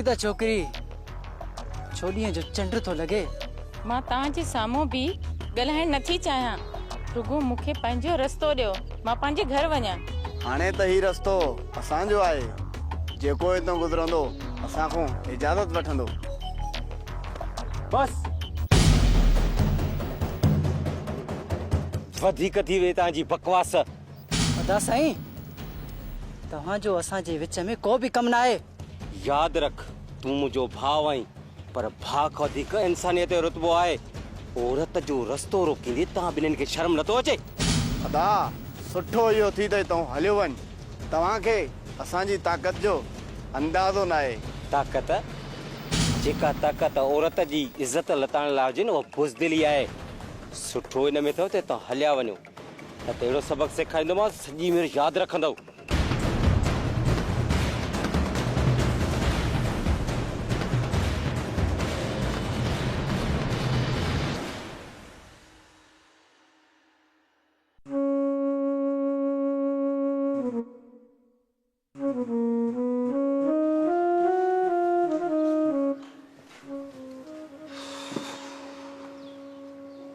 S6: ही त छोकिरी छो ॾींहं जो चंड थो लॻे।
S8: मां तव्हांजे साम्हूं बि ॻाल्हाइण नथी चाहियां, रुगो मूंखे पंहिंजो रस्तो ॾियो, मां पंहिंजे घर वञां।
S12: हाणे त ही रस्तो असांजो आहे, जेको हितां गुज़रंदो असांखों इजाज़त वठंदो।
S7: बस वधीक थी वई तव्हांजी बकवास।
S6: अदा साईं, तव्हांजो असांजे विच में को बि कमु न आहे।
S7: यादि रख, तूं मुंहिंजो भाउ आहीं, पर भाउ खां वधीक इंसानियत जो रुतबो आहे। औरत जो रस्तो रोकींदे तव्हां ॿिन्हिनि खे शर्म नथो अचे?
S12: अदा सुठो इहो थी त तूं हलियो वञ, तव्हांखे असांजी ताक़त जो अंदाज़ो न आहे।
S7: ताक़त? जेका ताक़त औरत जी इज़त लताइण लाइ हुजे न, उहा बुज़दिली आहे। सुठो इन में अथव त तव्हां हलिया वञो, न त अहिड़ो सबक़ सेखारींदोमांसि सॼी उमिरि यादि रखंदव।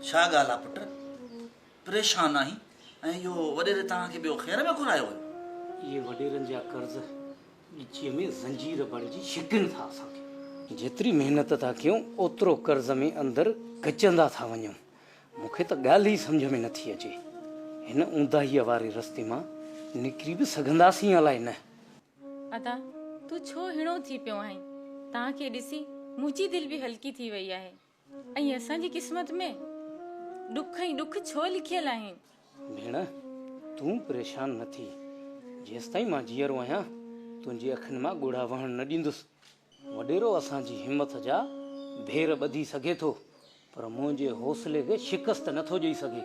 S14: छा ॻाल्हि आहे पुट, परेशान आहीं? ऐं इहो वॾेरे तव्हांखे ॿियो ख़ैर में घुरायो हुयो?
S1: इहे वॾेरनि जा कर्ज़ ॻिचीअ में ज़ंजीर बणिजी छिकनि था असांखे। जेतिरी महिनत था कयूं ओतिरो कर्ज़ में अंदरि गचंदा था वञूं। मूंखे त ॻाल्हि ई सम्झ में नथी अचे, हिन ऊंदाहीअ वारे रस्ते मां निकिरी बि सघंदासीं अलाए न।
S8: अदा तूं छो हिणो थी पियो आहीं? तव्हांखे ॾिसी मुंहिंजी दिलि बि हल्की थी वई आहे। ऐं असांजी क़िस्मत में ॾुख ई ॾुख छो लिखियल आहिनि?
S1: भेण, तूं परेशान न थी। जेसि ताईं मां जीअरो आहियां तुंहिंजी अखियुनि मां ॻोढ़ा वहण न ॾींदुसि। वॾेरो असांजी हिमत जा भेर ॿधी सघे थो, पर मुंहिंजे हौसले खे शिकस्त नथो ॾेई सघे।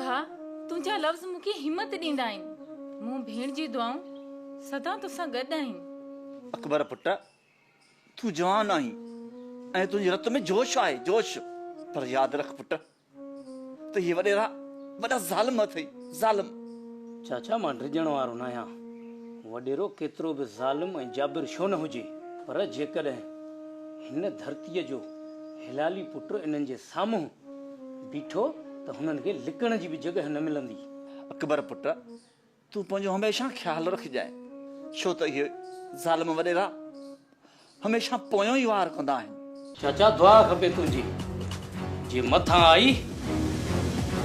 S8: भाउ, तुंहिंजा लफ़्ज़ मूंखे हिमत ॾींदा आहिनि। मूं भेण जी दुआऊं सदा तोसां गॾु आहिनि।
S14: अकबर पुट, तूं जवान आहीं ऐं तुंहिंजे रत में जोश आहे, जोश। पर यादि रख पुट त ये वॾेरा वॾा ज़ालिम अथई, ज़ालिम।
S1: चाचा, मां ड्रिजण वारो न आहियां। वॾेरो केतिरो बि ज़ालिम ऐं जाबिर छो न हुजे, पर जेकॾहिं हिन धरतीअ जो हिलाली पुट इन्हनि जे साम्हूं बीठो त हुननि खे लिकण जी बि जॻह न मिलंदी।
S14: अकबर पुट, तूं पंहिंजो हमेशह ख़्यालु रखजांइ, छो त इहे ज़ालिम वॾेरा हमेशह पोयों ई वार कंदा आहिनि।
S1: चाचा, दुआ खपे तुंहिंजी। जे मथां आई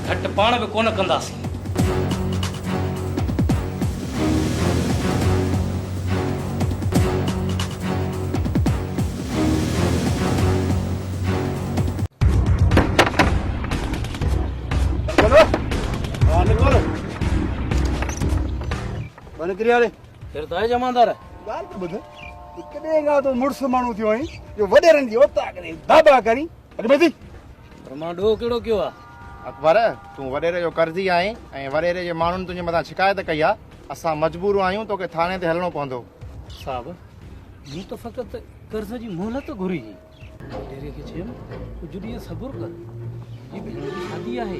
S1: घटि पाण बि कोन कंदासीं। फिर तो है जमादार
S10: ॻाल्हि त ॿुध, कॾहिं खां तो मुड़ुस माण्हू थियो आहीं जो वॾेरनि जी ओता करे दाबा करी अॻिमें।
S1: पर मां ॾोह कहिड़ो कयो आहे?
S4: अकबर, तूं वॾेरे जो कर्ज़ी आहीं ऐं वॾेरे जे माण्हुनि तुंहिंजे मथां शिकायत कई आहे। असां मजबूर आहियूं, तोखे थाणे ते हलणो पवंदो।
S1: साहब, मूं त फ़क़ति कर्ज़ जी मोहलत घुरी। वॾेरे खे चयुमि कुझु ॾींहं सबुर कर, जी भेण जी शादी आहे,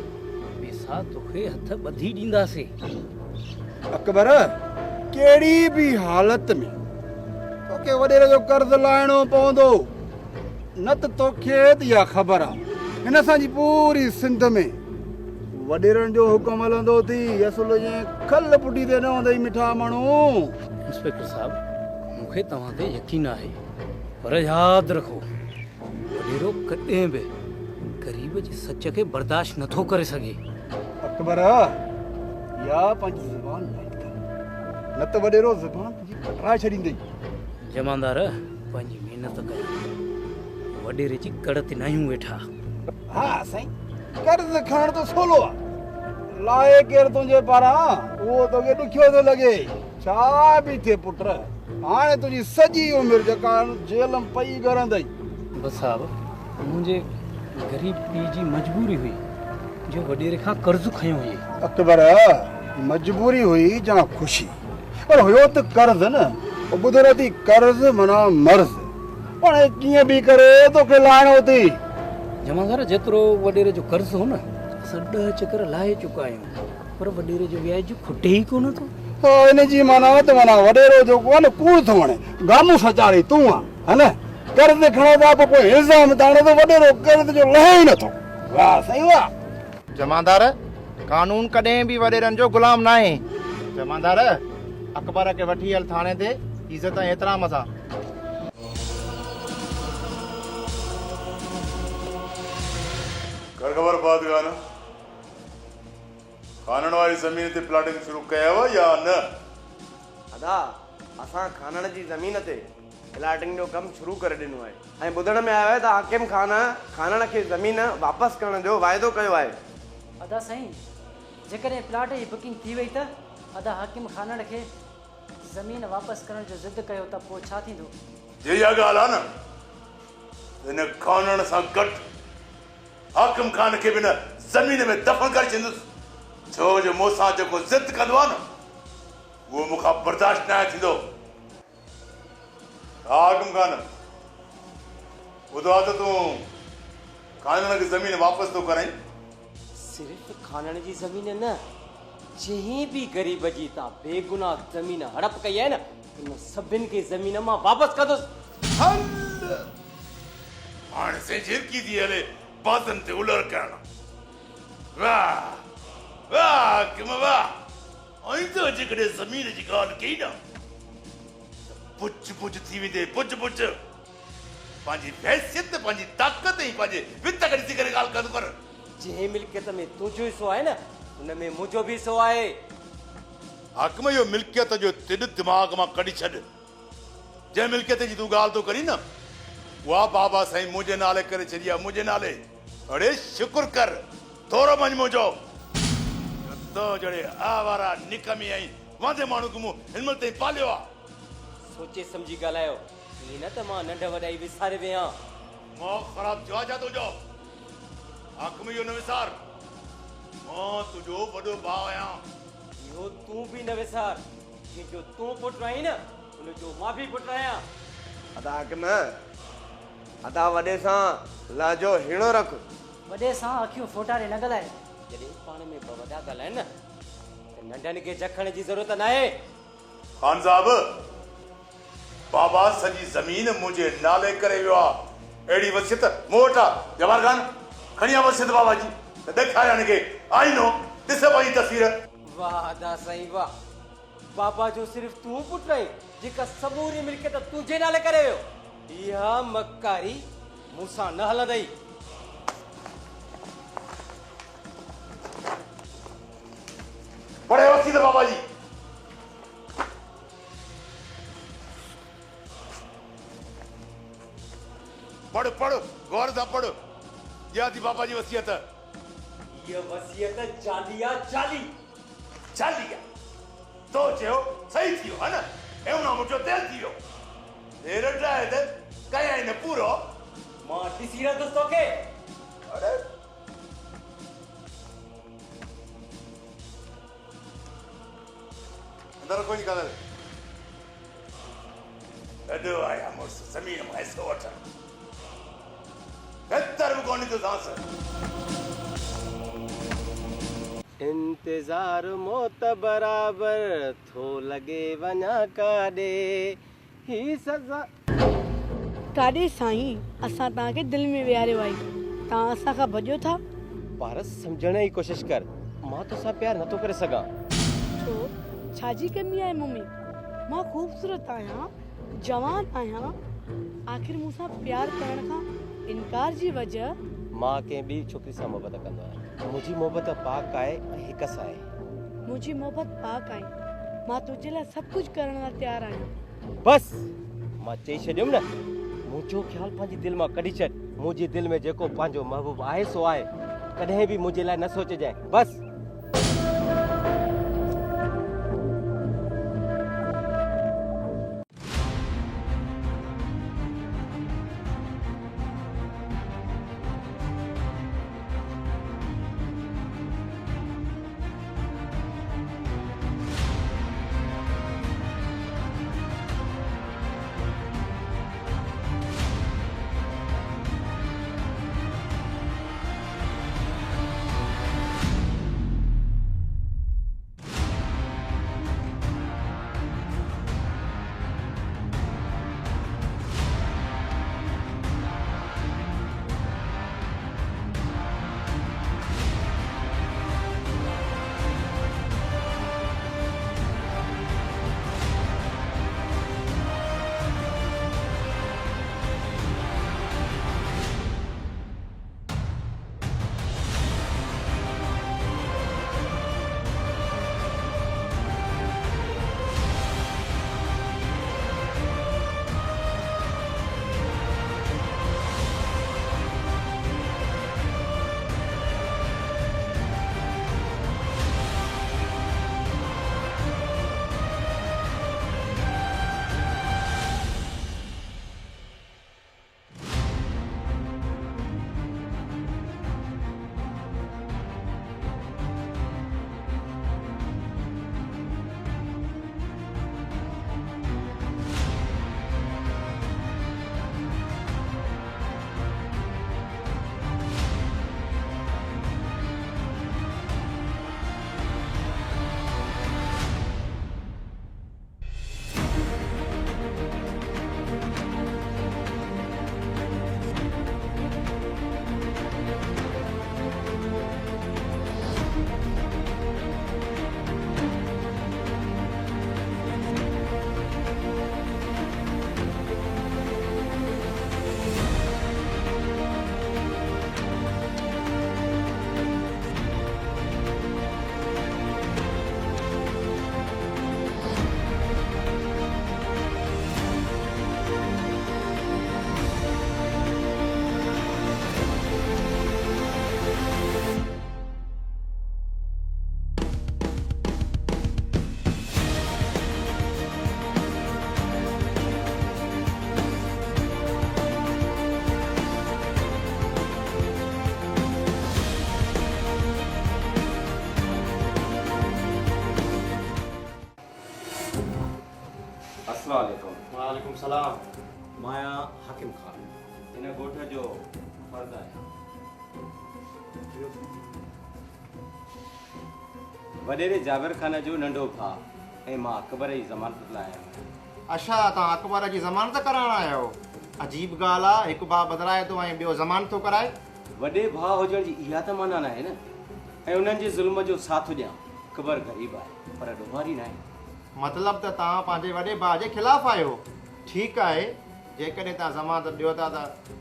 S1: पैसा तोखे हथ ॿधी ॾींदासीं।
S10: अकबर, कहिड़ी बि हालत में तोखे वॾेरे जो कर्ज़ लाहिणो पवंदो, न त तोखे इहा ख़बर आहे हिन असांजी पूरी सिंध में वॾेरनि जो हुकुम हलंदो थी। असुल जे खल पुटी ते न हूंदई मिठा माण्हू।
S1: इंस्पेक्टर साहब, मूंखे तव्हां ते यकीन आहे, पर यादि रखो वॾेरो कॾहिं बि ग़रीब जे सच खे बर्दाश्त नथो करे सघे।
S10: अकबर, या पंहिंजी ज़ुबान बंदि कर, न त वॾेरो ज़ुबान तुंहिंजी कटराए छॾींदई।
S1: जमादार, पंहिंजी महिनत कयो, वॾेरे जी कड़ ते न आहियूं वेठा।
S10: हा साईं, कर्ज़ खणण तो सवलो आहे, लाहे केरु तुंहिंजे पारां उहो तोखे ॾुखियो थो लॻे। छा बि थिए पुट, हाणे तुंहिंजी सॼी उमिरि जेका जेल में पई ॻरंदई।
S1: बसि साहब, मुंहिंजे ग़रीब पीउ जी मजबूरी हुई जो वॾेरे खां कर्ज़ खयो हुई।
S10: अकबर, मजबूरी हुई या ख़ुशी, पर हुयो त कर्ज़ न। ॿुध नथी, कर्ज़ माना मर्ज़, हाणे कीअं बि करे तोखे लाहिणो थी।
S1: जमादार, जेतिरो वॾेरे जो कर्ज़ हो न, असां 10 चकर लाहे चुका आहियूं, पर वॾेरे जो व्याज खुटे ई कोन थो।
S10: हिन जी माना त माना वॾेरो जेको आहे न कूड़ थो वणे, गामू सचारे तूं आहे। है न कर्ज़ खणो था पोइ इल्ज़ाम ताणे तो वॾेरो कर्ज़ जो लहे ई नथो। वाह साईं वाह।
S4: जमादार कानून कॾहिं बि वॾेरनि जो गुलाम न आहे। जमादार अकबर खे वठी हल थाणे ते इज़त ऐं एतिराम सां।
S11: कर ख़बर बादगान खानण वारी ज़मीन ते प्लाटिंग शुरू कयव या न?
S12: अदा असां खानण जी ज़मीन ते प्लाटिंग जो कमु शुरू करे ॾिनो आहे ऐं ॿुधण में आयो आहे त हाकिम ख़ान खानण खे ज़मीन वापसि करण जो वाइदो कयो आहे।
S6: अदा साईं जेकॾहिं प्लाट जी बुकिंग थी वई त अदा हाकिम खानण खे ज़मीन वापसि करण जो ज़िद कयो त पोइ छा थींदो?
S11: जे इहा ॻाल्हि आहे न हिन खानण सां गॾु हाकिम खान खे बि न ज़मीन में दफ़न करे छॾींदुसि, छो जो मूंसां जेको ज़िद कंदो आहे न उहो मूंखां बर्दाश्त न थींदो। हाकिम खान ॿुधो आहे त तूं खानण खे ज़मीन वापसि थो कराई?
S7: सिर्फ़ खानण जी ज़मीन न, जंहिं बि ग़रीब जी तव्हां बेगुनाह ज़मीन हड़प कई आहे न उन सभिनि खे ज़मीन मां वापसि कंदुसि।
S11: हाणे से झिरकी थी हले बातनि ते उलर करण। वाह वाह हाकिम वाह। ऐं तो जेकॾहिं ज़मीन जी ॻाल्हि कई न पुछ पुछ थी वेंदे पुछ पुछ। पंहिंजी हैसियत पंहिंजी ताक़त ऐं पंहिंजे वित खे ॾिसी करे ॻाल्हि कंदो कर।
S7: जंहिं मिल्कियत में तुंहिंजो हिसो आहे न उन में मुंहिंजो बि हिसो आहे।
S11: हाकिम इहो मिल्कियत जो तिॾ दिमाग़ मां कढी छॾ। जंहिं मिल्कियत जी तूं ॻाल्हि थो करी न उहा बाबा साईं मुंहिंजे नाले करे छॾी आहे, मुंहिंजे नाले। अड़े शुक्र कर थोरो मंझ मुंहिंजो तो जड़े आवारा निकमी आई वांदे माण्हू खे मूं हिन महिल ताईं पालियो आहे।
S7: सोचे सम्झी ॻाल्हायो, ईअं न त मां नंढ वॾाई विसारे वियां।
S11: मां ख़राब थियो आहे छा तुंहिंजो? हाकिम इहो न विसार, मां तुंहिंजो वॾो भाउ आहियां।
S7: इहो तूं बि न विसार, जंहिंजो तूं पुटु आहीं न उनजो मां बि पुटु आहियां।
S12: अदा हाकिम अदा वॾे सां लाजो हिणो रख।
S6: वॾे सां अखियूं फोटारे न ॻाल्हाए।
S7: जॾहिं पाण में ॿ वॾा ॻाल्हाइनि न त नंढनि खे झखण जी ज़रूरत न आहे।
S11: खान साहब बाबा सॼी ज़मीन मुंहिंजे नाले करे वियो आहे। अहिड़ी वसियत मूं वटि आहे। जवाहर खान खणी आ वसियत बाबा जी त ॾेखारिया हिनखे आईनो ॾिस पंहिंजी तस्वीर।
S7: वाह अदा साईं वाह। बाबा जो सिर्फ़ तूं पुटु आहीं जेका समूरी मिल्कियत तुंहिंजे नाले करे वियो। इहा मकारी मूंसां न हलंदई।
S11: पढ़े वसीत बाबा जी। पढ़ पढ़ गौर सां पढ़। या थी बाबा जी वसीयत।
S7: ये वसीयत जालिया जाली
S11: जालिया तो चयो सही थियो है न। एवना मुझो दिल थियो देर ड्राए ते कया इन पूरो
S7: मां ॾिसी रखंदुसि तोखे।
S11: अरे अंदर कोई निकाल अडो आया मुर्स जमीन में ऐसो वठ बेहतर कोनी तो सांस।
S7: इंतजार मौत बराबर थो लगे वञा काॾे ही सज़ा।
S5: काॾे साईं असां तव्हांखे दिलि में विहारियो आहे, तव्हां असांखां भॼो था।
S7: पर सम्झण जी कोशिश कर, मां तोसां प्यार नथो करे सघां।
S5: छो छाजी कमी आहे मम्मी? मां ख़ूबसूरत आहियां, जवान आहियां, आख़िर मूंसां प्यार करण खां इनकार जी वजह?
S7: मां कंहिं ॿी छोकिरी सां मोहबत कंदो आहियां। मुंहिंजी मोहबत पाक आहे ऐं हिकस आहे।
S5: मुंहिंजी मोहबत पाक आहे, मां तुंहिंजे लाइ सभु कुझु करण लाइ तयारु आहियां।
S7: बस मां चई छॾियुमि न, मुंहिंजो ख़्यालु पंहिंजी दिलि मां कढी छॾ। मुंहिंजी दिलि में जेको पंहिंजो महबूब आहे सो आहे, कॾहिं बि मुंहिंजे लाइ न सोचजांइ। बस अस्सलाम
S4: वालेकुम सलाम।
S7: माया हाकिम खान इन ॻोठ जो फर्द आहियां। वॾेरे जाबिर खान जो नंढो भाउ ऐं मां अकबर जी ज़मानत लाइ आहियां।
S4: अच्छा, तव्हां अकबर जी ज़मानत कराइण आया आहियो? अजीब ॻाल्हि आहे, हिकु भाउ बदिराए थो ऐं ॿियो ज़मानत थो कराए।
S7: वॾे भाउ हुजण जी इहा त माना न आहे न, ऐं उन्हनि जे ज़ुल्म जो साथ ॾियां। अकबर ग़रीब आहे पर ॾुहारी न आहे।
S4: मतिलबु त तव्हां पंहिंजे वॾे भाउ जे ख़िलाफ़ु आहियो। ठीकु आहे, जेकॾहिं तव्हां ज़मानत ॾियो था त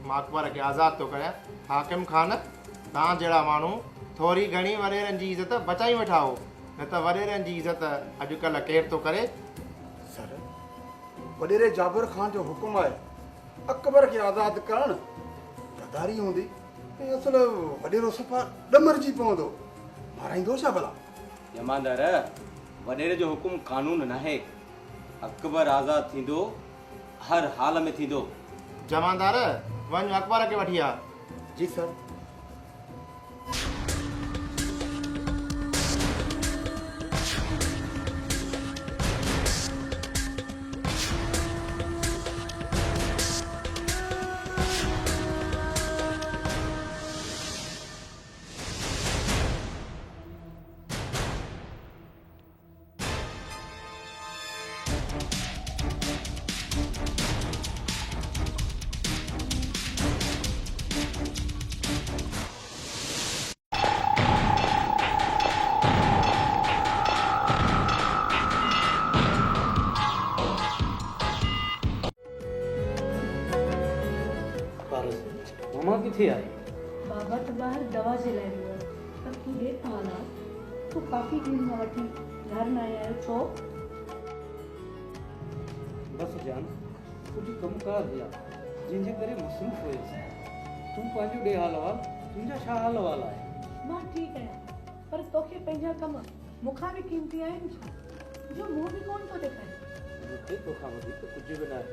S4: मां अकबर खे आज़ादु थो करियां। हाकिम खान, तव्हां जहिड़ा माण्हू थोरी घणी वॾेरनि जी इज़त बचाई वेठा हो, न त वॾेरनि जी इज़त अॼुकल्ह केरु थो करे?
S10: सर, वॾेरे जाबिर खान जो हुकुम आहे अकबर खे आज़ादु करणु गद्दारी हूंदी ऐं असुल वॾेरो सफ़ा ॾमरजी पवंदो, माराईंदो छा भला?
S7: जमादार, वॾेरे जो हुकुम कानून न आहे। अकबर आज़ादु थींदो, हर हाल में थींदो।
S4: जमादार, वञ अकबर खे वठी आ।
S10: जी सर।
S9: मामा किथे आहे?
S5: बाबा त ॿाहिरि दवा जे लाइ वियो आहे, पर तूं ॾेख हालात, तूं काफ़ी ॾींहंनि खां वठी घर न आया आहियो, छो?
S3: बसि जान, कुझु कमुकार हुया जंहिंजे करे मसरूफ़ हुयसि। तूं पंहिंजो ॾे हाल अहिवाल, तुंहिंजा छा हाल अहिवाल आहे?
S5: मां ठीकु आहियां, पर तोखे पंहिंजा कम मूंखां बि क़ीमती आहिनि छा, जो मूं बि कोन थो ॾेखारे।
S3: मूंखे तोखां वधीक कुझु बि न आहे,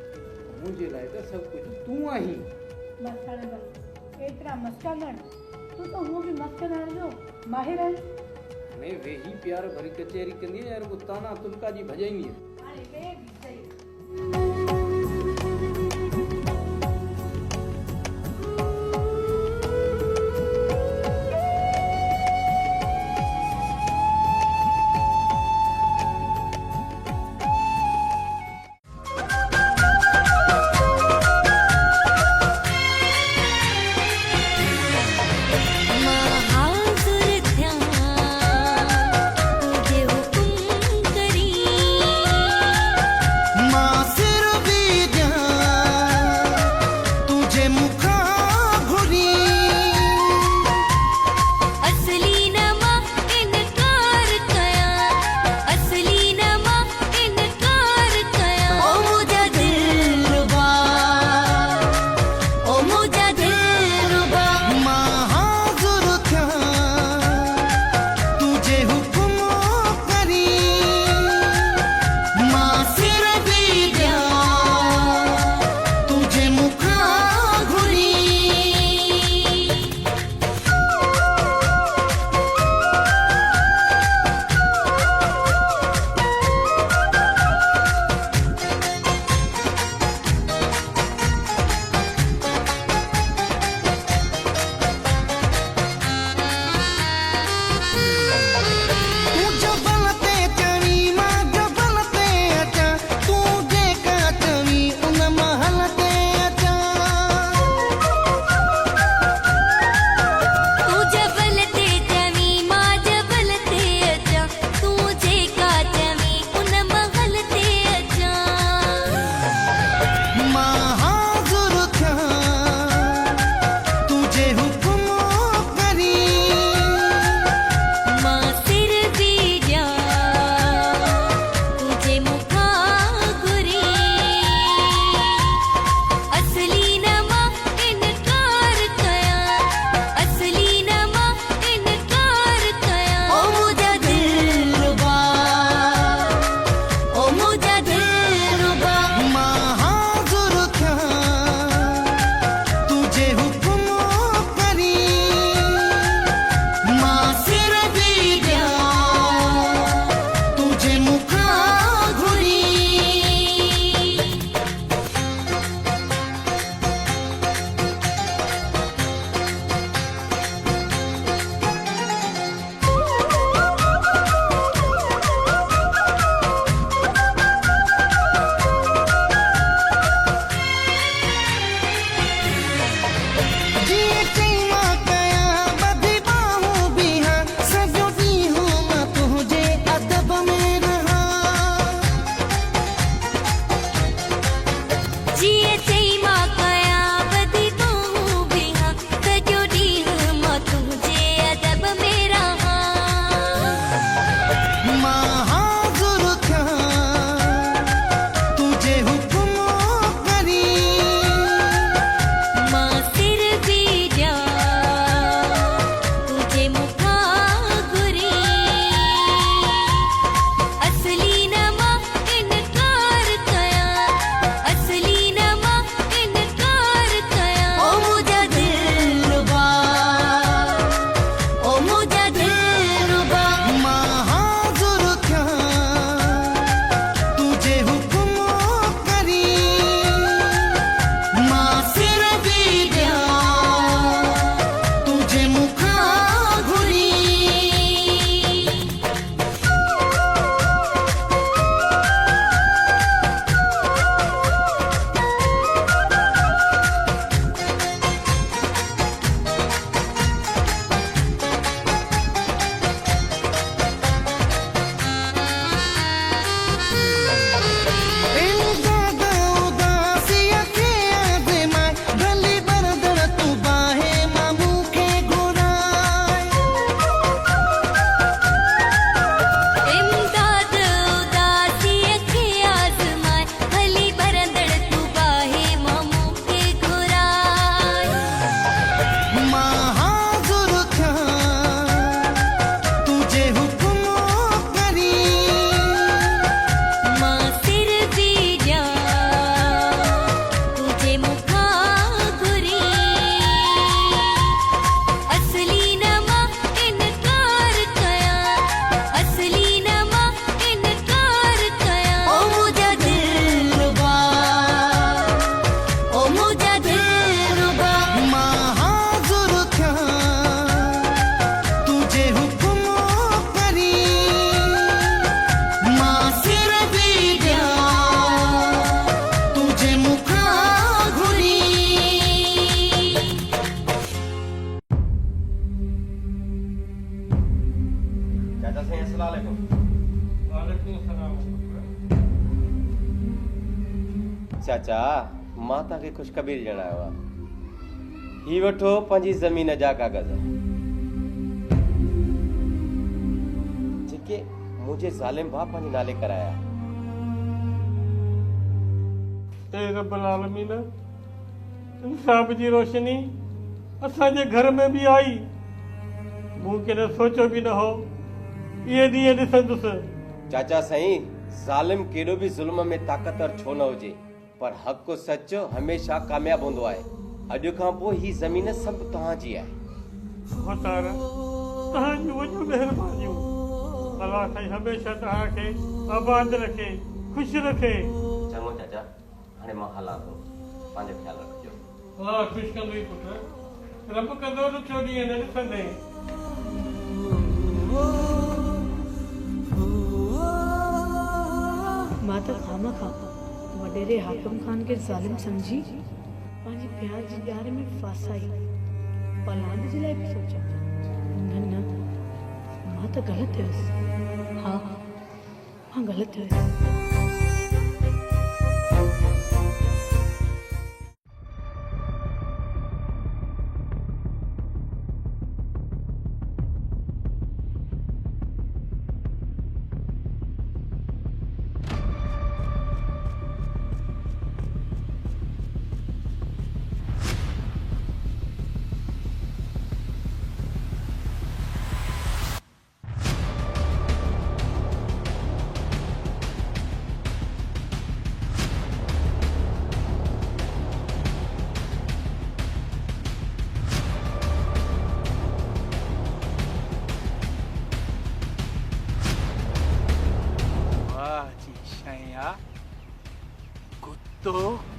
S3: मुंहिंजे लाइ त सभु कुझु तूं आहीं।
S5: बसि हाणे बसि, एतिरा मस्का न, तूं त हूअं बि मस्क ॾियण जो माहिर आहीं।
S3: हाणे वेही प्यार भरी कचहरी कंदी या रुॻो ताना तुलका जी भॼाईंदी?
S5: हाणे वे बि सही।
S15: महाजुर ध्यान तुझे हुकुम करी
S7: चाचा साईं अस्सलाम वालेकुम।
S1: वालेकुम सलाम।
S7: चाचा मां तव्हांखे ख़ुशख़बरी ॼणायो आहे। ही वठो पंहिंजी ज़मीन जा कागज़ जेके मुंहिंजे ज़ालिम भाउ पंहिंजे नाले कराया।
S1: ए रब्बुल आलमीन, इंसाफ जी रोशनी असांजे घर में भी आई। मूं कॾहिं सोचो बि न हो इहे ॾींहं ॾिसंदुसि।
S7: चाचा साईं, ज़ालिम केॾो बि ज़ुल्म में ताक़तवर छो न हुजे, पर हक़ सच हमेशा कामयाब हूंदो आहे। अॼु खां पोइ ही ज़मीन सभु तव्हांजी आहे।
S1: खुदार तव्हांजूं वॾियूं महिरबानियूं। अलाह साईं हमेशा तव्हांखे आबाद रखे, ख़ुशि रखे।
S7: चङो चाचा, हाणे मां हलां थो, पंहिंजो ख़्यालु रखिजो।
S1: अलाह ख़ुशि कंदो ई पुटु, रब कंदो ॾुखियो ॾींहुं न ॾिसंदे।
S5: मां त खामखा वॾेरे हाकिम खान खे ज़ालिम समझी पंहिंजी प्यार जी ॾियार में फासाई। औलाद जे लाइ बि सोचा। न न, मां त ग़लति हुयसि। हा, मां ग़लति हुयसि।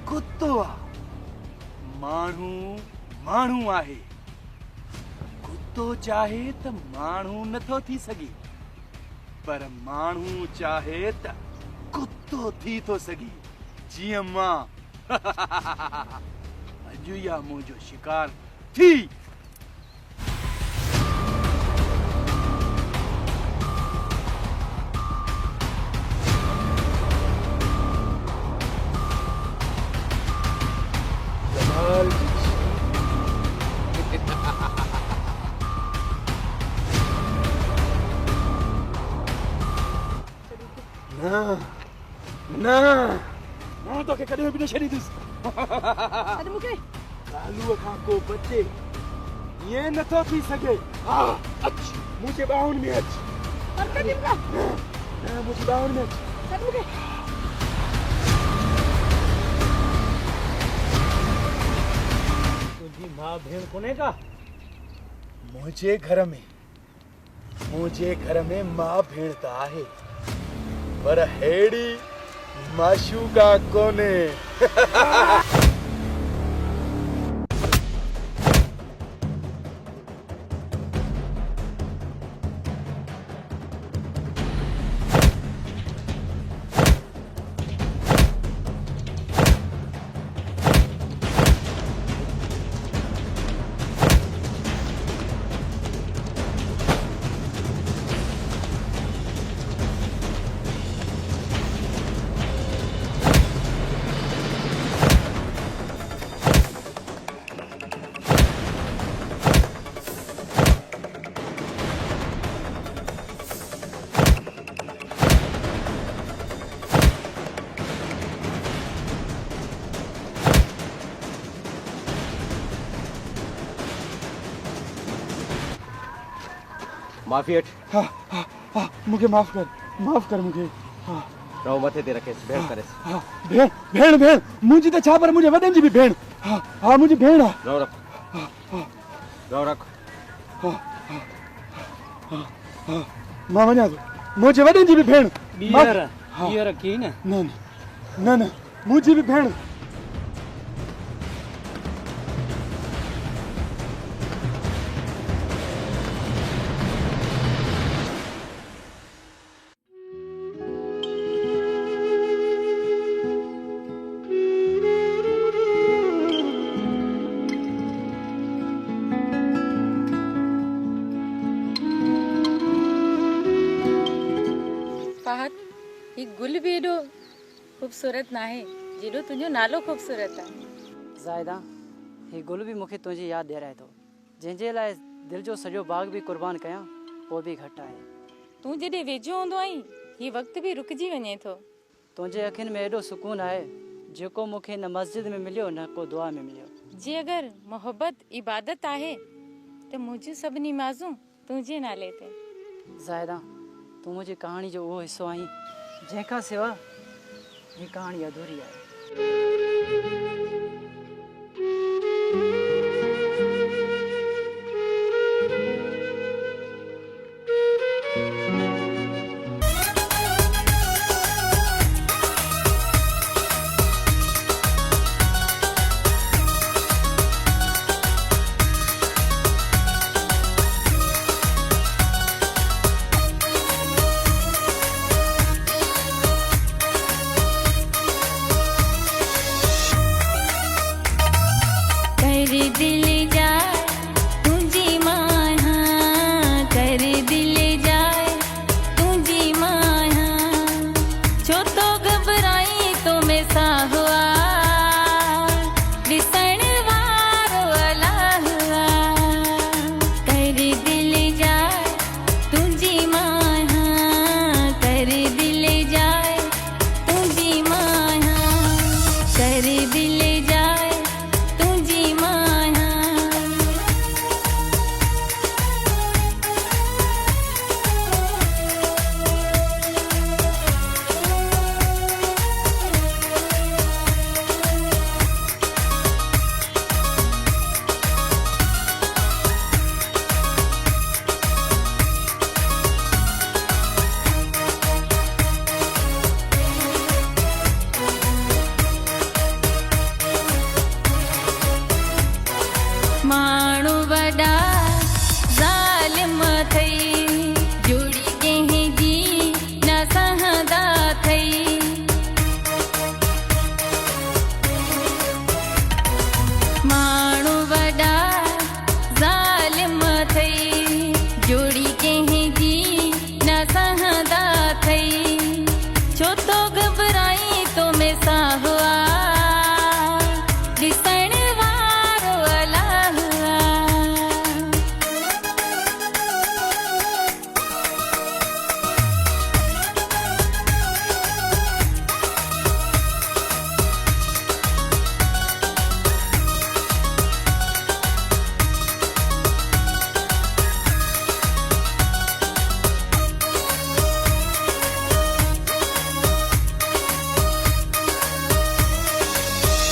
S15: कुत्तो माण्हू माण्हू आहे। कुत्तो चाहे त माण्हू नथो थी सघे, पर माण्हू चाहे त कुत्तो थी थो सघे। जीअं मां अॼु या मुंहिंजो शिकार थी। मां तोखे कॾहिं बि न छॾींदुसि। कालूअ खां को बचे ईअं नथो थी सघे। हा, अच मुंहिंजे ॿाहुनि में अच। मुंहिंजी ॿाहुनि में अच।
S9: तुंहिंजी मां भेण कोन्हे का?
S15: मुंहिंजे घर में मां भेण त आहे, पर हेड़ी माशूका कोने।
S7: माफ़ी अठ।
S15: हाँ, मुझे माफ कर मुझे। हाँ,
S7: रहो मथे ते रखेस, भेण करेस।
S15: हाँ, भेण मुझी तो छा, पर मुझे वॾनि जी भी भेण। हाँ, मुझी भेण है।
S7: रहो रख। रहो रख।
S15: मां वञा थो, मुझे वॾनि जी भी भेण।
S9: ॿीहर रखी न।
S15: न मुझी भी भेण।
S8: ही गुल भी एडो खूबसूरत ना है जेडो तुझो नालो खूबसूरत है।
S6: ज़ायदा ही गुल भी मूंखे तुंहिंजी यादि ॾियाराए थो, जंहिंजे लाइ दिलि जो सॼो बाग़ बि क़ुर्बान कयां पोइ बि घटि आहे।
S8: तूं जॾहिं वेझो हूंदो आहीं ही वक़्तु बि रुकिजी वञे थो।
S6: तुंहिंजे अखियुनि में एॾो सुकून आहे जेको मूंखे न मस्जिद में मिलियो न को दुआ में मिलियो।
S8: जे अगरि मोहब्बत इबादत आहे त मुंहिंजूं सभु निमाज़ूं तुंहिंजे नाले ते।
S6: ज़ायदा तूं मुंहिंजी कहाणी जो उहो हिसो आहीं जंहिंखां सिवा ही कहाणी अधूरी आहे।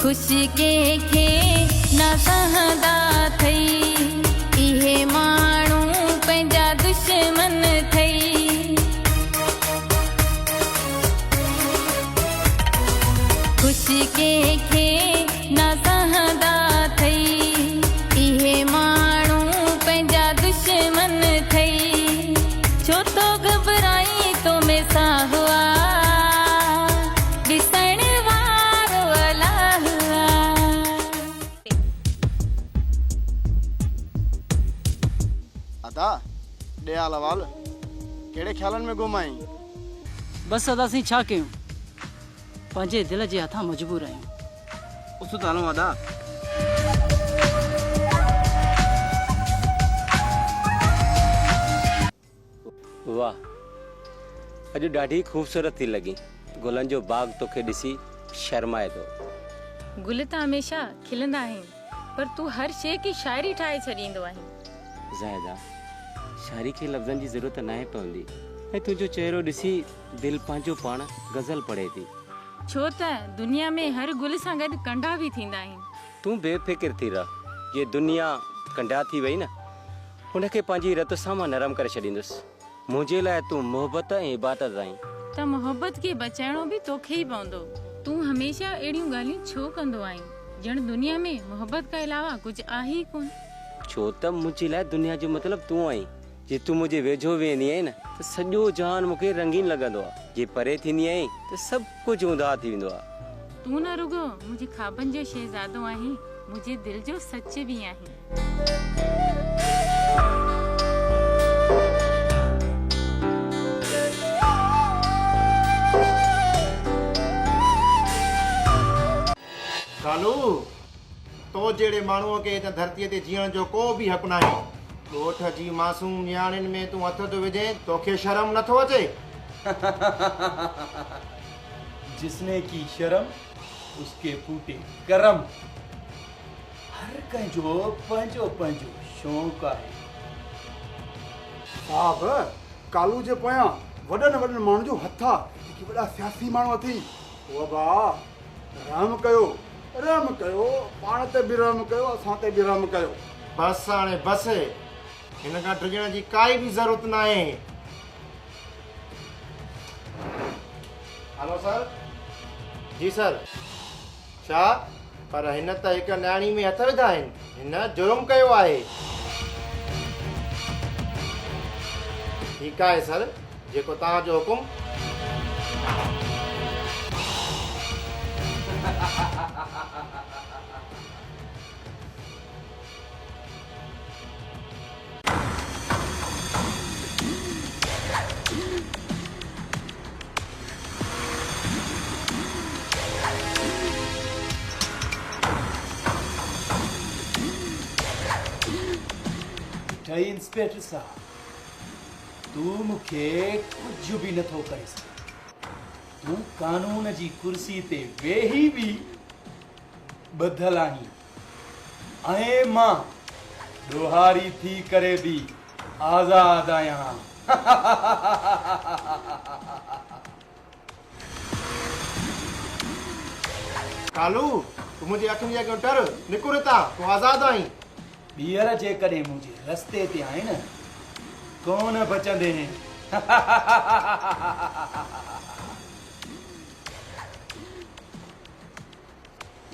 S8: खुशी के न सहंदा थई इहे माण्हू पंहिंजा दुश्मन थई। खुशी के न सहंदा थई इहे माण्हू पंहिंजा दुश्मन थई। छो तो घबराई तो में साहुआ
S4: अदा ॾे हाल अहवाल कहिड़े ख़्यालनि में गुम आहीं?
S6: बसि अदासीं छा कयूं, पंहिंजे दिलि जे हथां मजबूर आहियूं।
S12: उस तालो अदा
S7: वाह अॼु ॾाढी ख़ूबसूरत थी लॻी। गुलनि जो बाग़ तोखे ॾिसी शर्माए थो।
S8: गुल त हमेशा खिलंदा आहिनि पर तूं हर शइ खे शाइरी ठाहे छॾींदो आहीं।
S7: ज़ायदा शाइरी खे लफ़्ज़नि जी ज़रूरत नाहे पवंदी ऐं तुंहिंजो चहिरो ॾिसी दिलि पंहिंजो पाण गज़ल पढ़े थी।
S8: छो त दुनिया में हर गुल सां गॾु कंडा बि थींदा आहिनि।
S7: तूं बेफ़िक्र थी रह, ये दुनिया कंडा थी वई न हुनखे पंहिंजी रत सां मां नरम करे छॾींदुसि। मुंहिंजे लाइ तूं मोहबत ऐं इबादत आहीं।
S8: त मोहब्बत खे बचाइणो बि तोखे ई पवंदो। तूं हमेशा अहिड़ियूं ॻाल्हियूं छो कंदो आहीं? ॼण दुनिया में मोहब्बत खां अलावा कुझु आहे ई कोन।
S7: छो त मुंहिंजे लाइ दुनिया जो मतिलबु तूं आहीं। जे तूं मुंहिंजे वेझो वेहंदी आहीं न त सॼो जहान मूंखे रंगीन लॻंदो आहे। जे परे थींदी आहीं त सभु कुझु उदास थी वेंदो आहे।
S8: तूं न रुगो मुंहिंजे ख़्वाबनि जो शहज़ादो आहीं, मुंहिंजे दिलि जो सच बि आहीं।
S4: कालू तो जहिड़े माण्हूअ खे हिन धरतीअ ते जीअण जो को बि हक़ नाहे। ॻोठ जी मासूम नियाणियुनि में तूं हथ थो विझे, तोखे शर्म नथो अचे?
S15: जिसने की शर्म उसके फूटे करम। हर कंहिंजो पंहिंजो पंहिंजो शौक़ु आहे।
S10: साहब कालू जे पोयां वॾनि वॾनि माण्हुनि जो हथ आहे, जेके वॾा सियासी माण्हू अथई उहो बा रहम कयो, पाण ते बि रहम कयो, असां ते बि रहम कयो।
S4: बसि हाणे बसि, हिन खां डिॼण जी काई बि ज़रूरत न आहे। Hello sir. जी सर। छा? पर हिन त हिकु नियाणी में हथ विधा आहिनि, हिन जुर्म कयो आहे। ठीकु आहे सर, जेको तव्हांजो हुकुम।
S15: इंस्पेक्टर साहब, तू मूंखे कुझु बि नथो करे सघे। तूं कानून जी कुर्सी ते वेही बि ॿधल आहीं ऐं मां ॾोहारी थी करे बि आज़ाद आहियां।
S4: कालू तूं मुंहिंजी अखियुनि जे अॻियां टर, निकुर हितां, तूं आज़ाद आहीं।
S15: ॿीहर जेकॾहिं मुंहिंजे रस्ते ते आहिनि कोन बचंदे।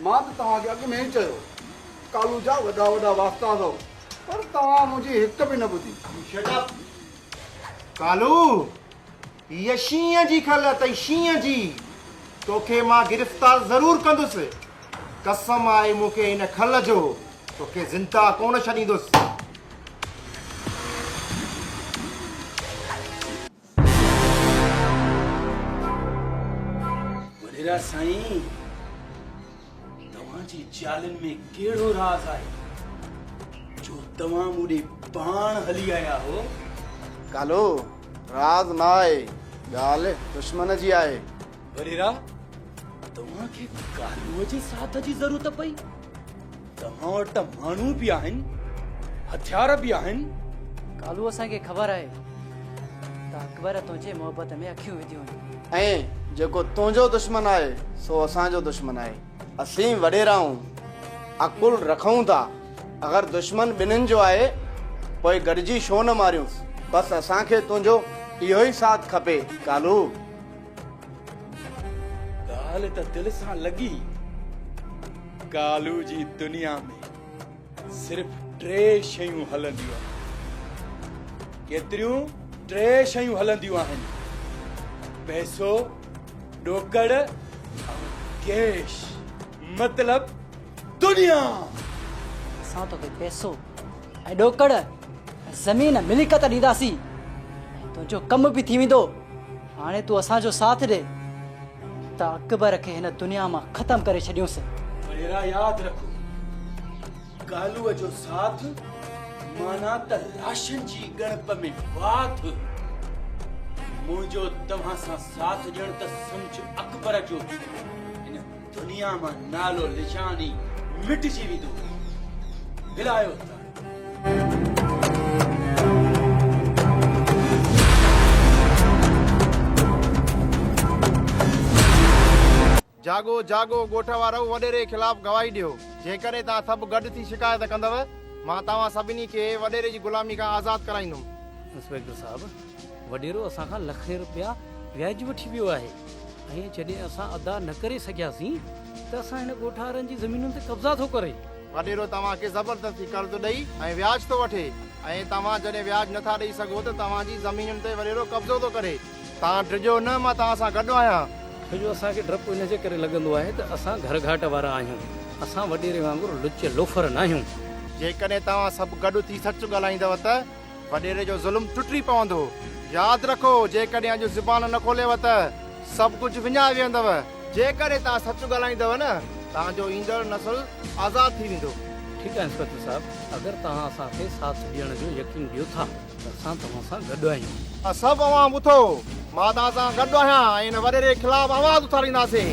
S10: मां त तव्हांखे अॻु में ई चयो कालू जा वॾा वॾा वास्ता अथव, पर तव्हां मुंहिंजी हिकु बि न ॿुधी।
S4: कालू हीअ शींहं जी खल अथई, शींहं जी। तोखे मां गिरफ़्तार ज़रूर कंदुसि। कसम आहे मूंखे हिन खल जो, तोखे ज़िंदा कोन छॾींदुसि।
S15: वॾेरा साईं, तव्हांजी चालनि में कहिड़ो राज़ आहे जो तव्हां मूंॾे पाण हली आया हो?
S12: कालो राज़ न आहे, ॻाल्हि दुश्मन जी आहे।
S15: वॾेरा, तव्हांखे कालूअ जे साथ जी ज़रूरत पई? तव्हां वटि त माण्हू बि आहिनि, हथियार बि आहिनि।
S6: कालू असांखे ख़बर आहे त अकबर तुंहिंजे मोहबत में अखियूं विधियूं आहिनि,
S12: ऐं जेको तुंहिंजो दुश्मन आहे सो असांजो दुश्मन आहे। असीं वॾेराऊं अकुल रखूं था। अगरि दुश्मन ॿिन्हिनि जो आहे पोइ गॾिजी छो न मारियूंसि। बसि असांखे तुंहिंजो इहो ई साथ खपे कालू।
S15: ॻाल्हि त दिलि सां लॻी। कालू जी दुनिया में सिर्फ़ 3 शयूं हलंदियूं आहिनि। केतिरियूं? 3 शयूं हलंदियूं आहिनि, पैसो, ॾोकड़ ऐं कैश, मतलब दुनिया।
S6: असां तोखे पैसो ऐं ॾोकड़ ऐं ज़मीन मिलिकत ॾींदासीं, तुंहिंजो कमु बि थी वेंदो। हाणे तूं असांजो साथ ॾे त अकबर खे हिन दुनिया मां ख़तमु करे छॾियूंसि।
S15: वॾेरा यादि रखो, कालूअ जो साथ माना त लाशनि जी ॻणप में वात। मुंहिंजो तव्हां सां साथ ॾियण त सम्झ अकबर जो हिन दुनिया मां नालो निशान ई मिटिजी वेंदो। हिलायो
S4: जागो जागो, ॻोठ वारो वॾेरे खिलाफ़ गवाही ॾियो। जेकॾहिं तव्हां सभु गॾु थी शिकायत कंदव, मां तव्हां सभिनी खे वॾेरे जी ग़ुलामी खां आज़ादु कराईंदुमि।
S9: इंस्पेक्टर साहब, वॾेरो असांखां लखे रुपया व्याज वठी वियो आहे ऐं जॾहिं असां अदा न करे सघियासीं त असां हिन ॻोठारनि जी ज़मीनुनि ते कब्ज़ा थो करे।
S4: वॾेरो तव्हांखे ज़बरदस्ती कर्ज़ ॾेई ऐं व्याज थो वठे, ऐं तव्हां जॾहिं व्याज नथा ॾेई सघो त तव्हांजी ज़मीनुनि ते वॾेरो कब्ज़ो थो करे। तव्हां डिॼो न, मां तव्हां सां गॾु आहियां।
S9: छोजो असांखे डपु इन जे करे लॻंदो आहे त असां घर घाट वारा आहियूं, असां वॾेरे वांगुरु लुच लोफर न आहियूं।
S4: जेकॾहिं तव्हां सभु गॾु थी सच ॻाल्हाईंदव त वॾेरे जो ज़ुल्म टुटी पवंदो। यादि रखो, जेकॾहिं अॼु ज़ुबान न खोलेव त सभु कुझु विञाए वेंदव। जेकॾहिं तव्हां सच ॻाल्हाईंदव न तव्हांजो ईंदड़ नस्ल आज़ाद थी वेंदो।
S1: ठीकु आहे इंस्पेक्टर साहब, अगरि तव्हां असांखे साथ ॾियण जो यकीन ॾियो था त असां तव्हां सां गॾु आहियूं।
S4: सभु अवां ॿुधो, मां तव्हां सां गॾु आहियां ऐं हिन वॾेरे जे ख़िलाफ़ आवाज़ उथारींदासीं।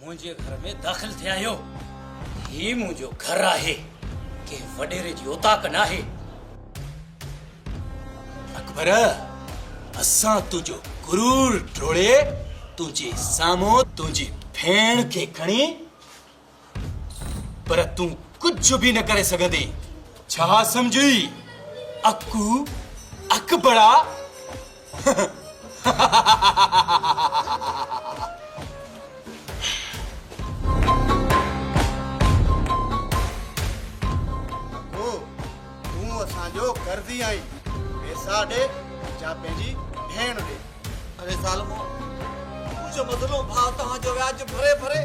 S9: मुझे घर में दाखिल थे आयो। ही मुझो घर आहे के वडेरे जी औताक ना है।
S15: अकबर असां तुझो गुरूर टोड़े तुझे सामो तुझी भेण के खणी, पर तू कुछ भी न करे सघंदी। छा समझी अकू अकबरा?
S12: तूं असांजो कर्ज़ी आई, पैसा ॾे या पंहिंजी भेण ॾे।
S14: अरे ज़ालिमो, मुंहिंजो मज़लूम भाउ तव्हांजो व्याज भरे भरे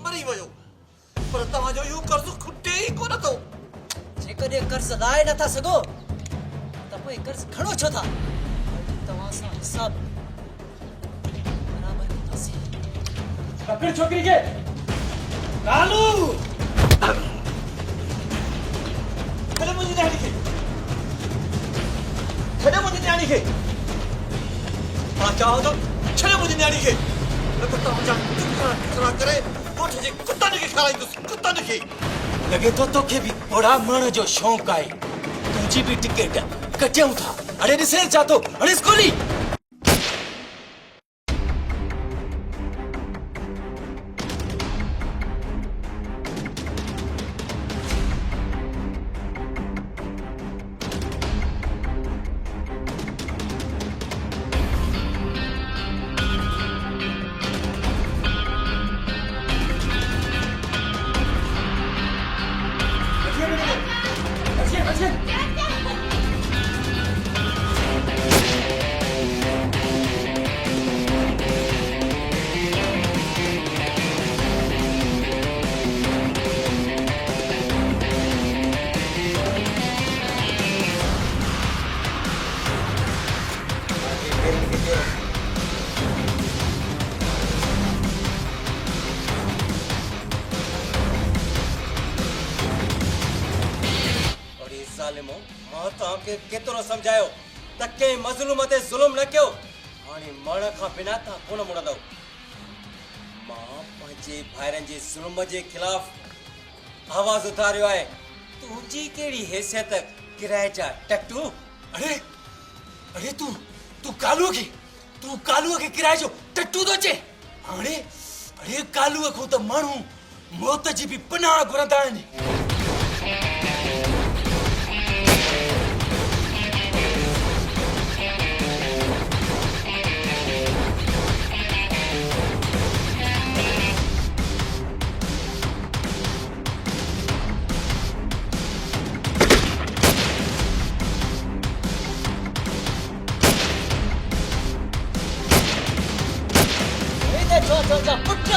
S14: मरी वियो, पर तव्हांजो इहो कर्ज़ खुटे ई कोन थो।
S6: जेकॾहिं कर्ज़ अदाए नथा सघो त पोइ कर्ज़ खणो छो था? तव्हां सां हिसाब बराबरि कंदासीं।
S1: पकड़ छोकिरी खे। कालू
S14: छॾे मुंहिंजी न्याणी खे, छॾे मुंहिंजी न्याणी खे। मां चाहियां थो छॾे मुंहिंजी न्याणी खे, न त तव्हांजा टुकड़ा करे ॻोठ जे कुतनि खे खाराईंदुसि, कुतनि खे।
S15: लगे तो तोखे भी बड़ा मरण जो शौक आहे। तुझी भी टिकट कटियूं था। अरे ॾिसे चातो अरे स्कूली केतिरो समझायो त कंहिं मज़लूम ते ज़ुल्म न कयो। हाणे मरण खां बिना तव्हां कोन मुड़ंदव। मां पंहिंजे भाइरनि जे ज़ुल्म जे ख़िलाफ़ आवाज़ उथारियो आहे। तुंहिंजी कहिड़ी हैसियत किराए जा टट्टू? अरे अरे तूं कालूअ खे किराए जो टट्टू थो चए? हाणे अरे कालूअ खां त माण्हू मौत जी बि पनाह घुरंदा आहिनि।
S6: जा पुट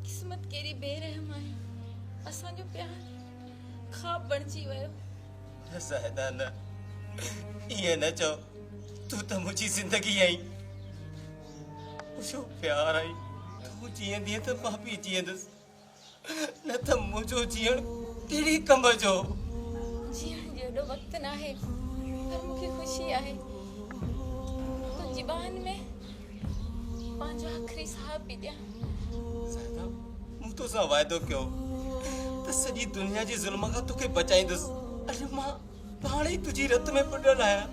S8: किस्मत केरी बेरहम आहे असांजो प्यार ख़्वाब बणिजी वियो
S2: ज़ाहिदा न ये न चो तू तो मुझी जिंदगी आई मुझो प्यार आई तू जींदी तो मां भी जींदस न त मुझो जीण कहिड़ी कम जो
S8: जीअण जो एॾो वक़्तु न आहे पर मूंखे ख़ुशी आहे तो ज़बान में पंहिंजो आख़िरी साह पई ॾियां
S2: मूं तोसां वाइदो कयो त सॼी दुनिया जी ज़ुल्म खां तोखे बचाईंदुसि अॼु मां पाण ई तुंहिंजी रत में पुॼल आहियां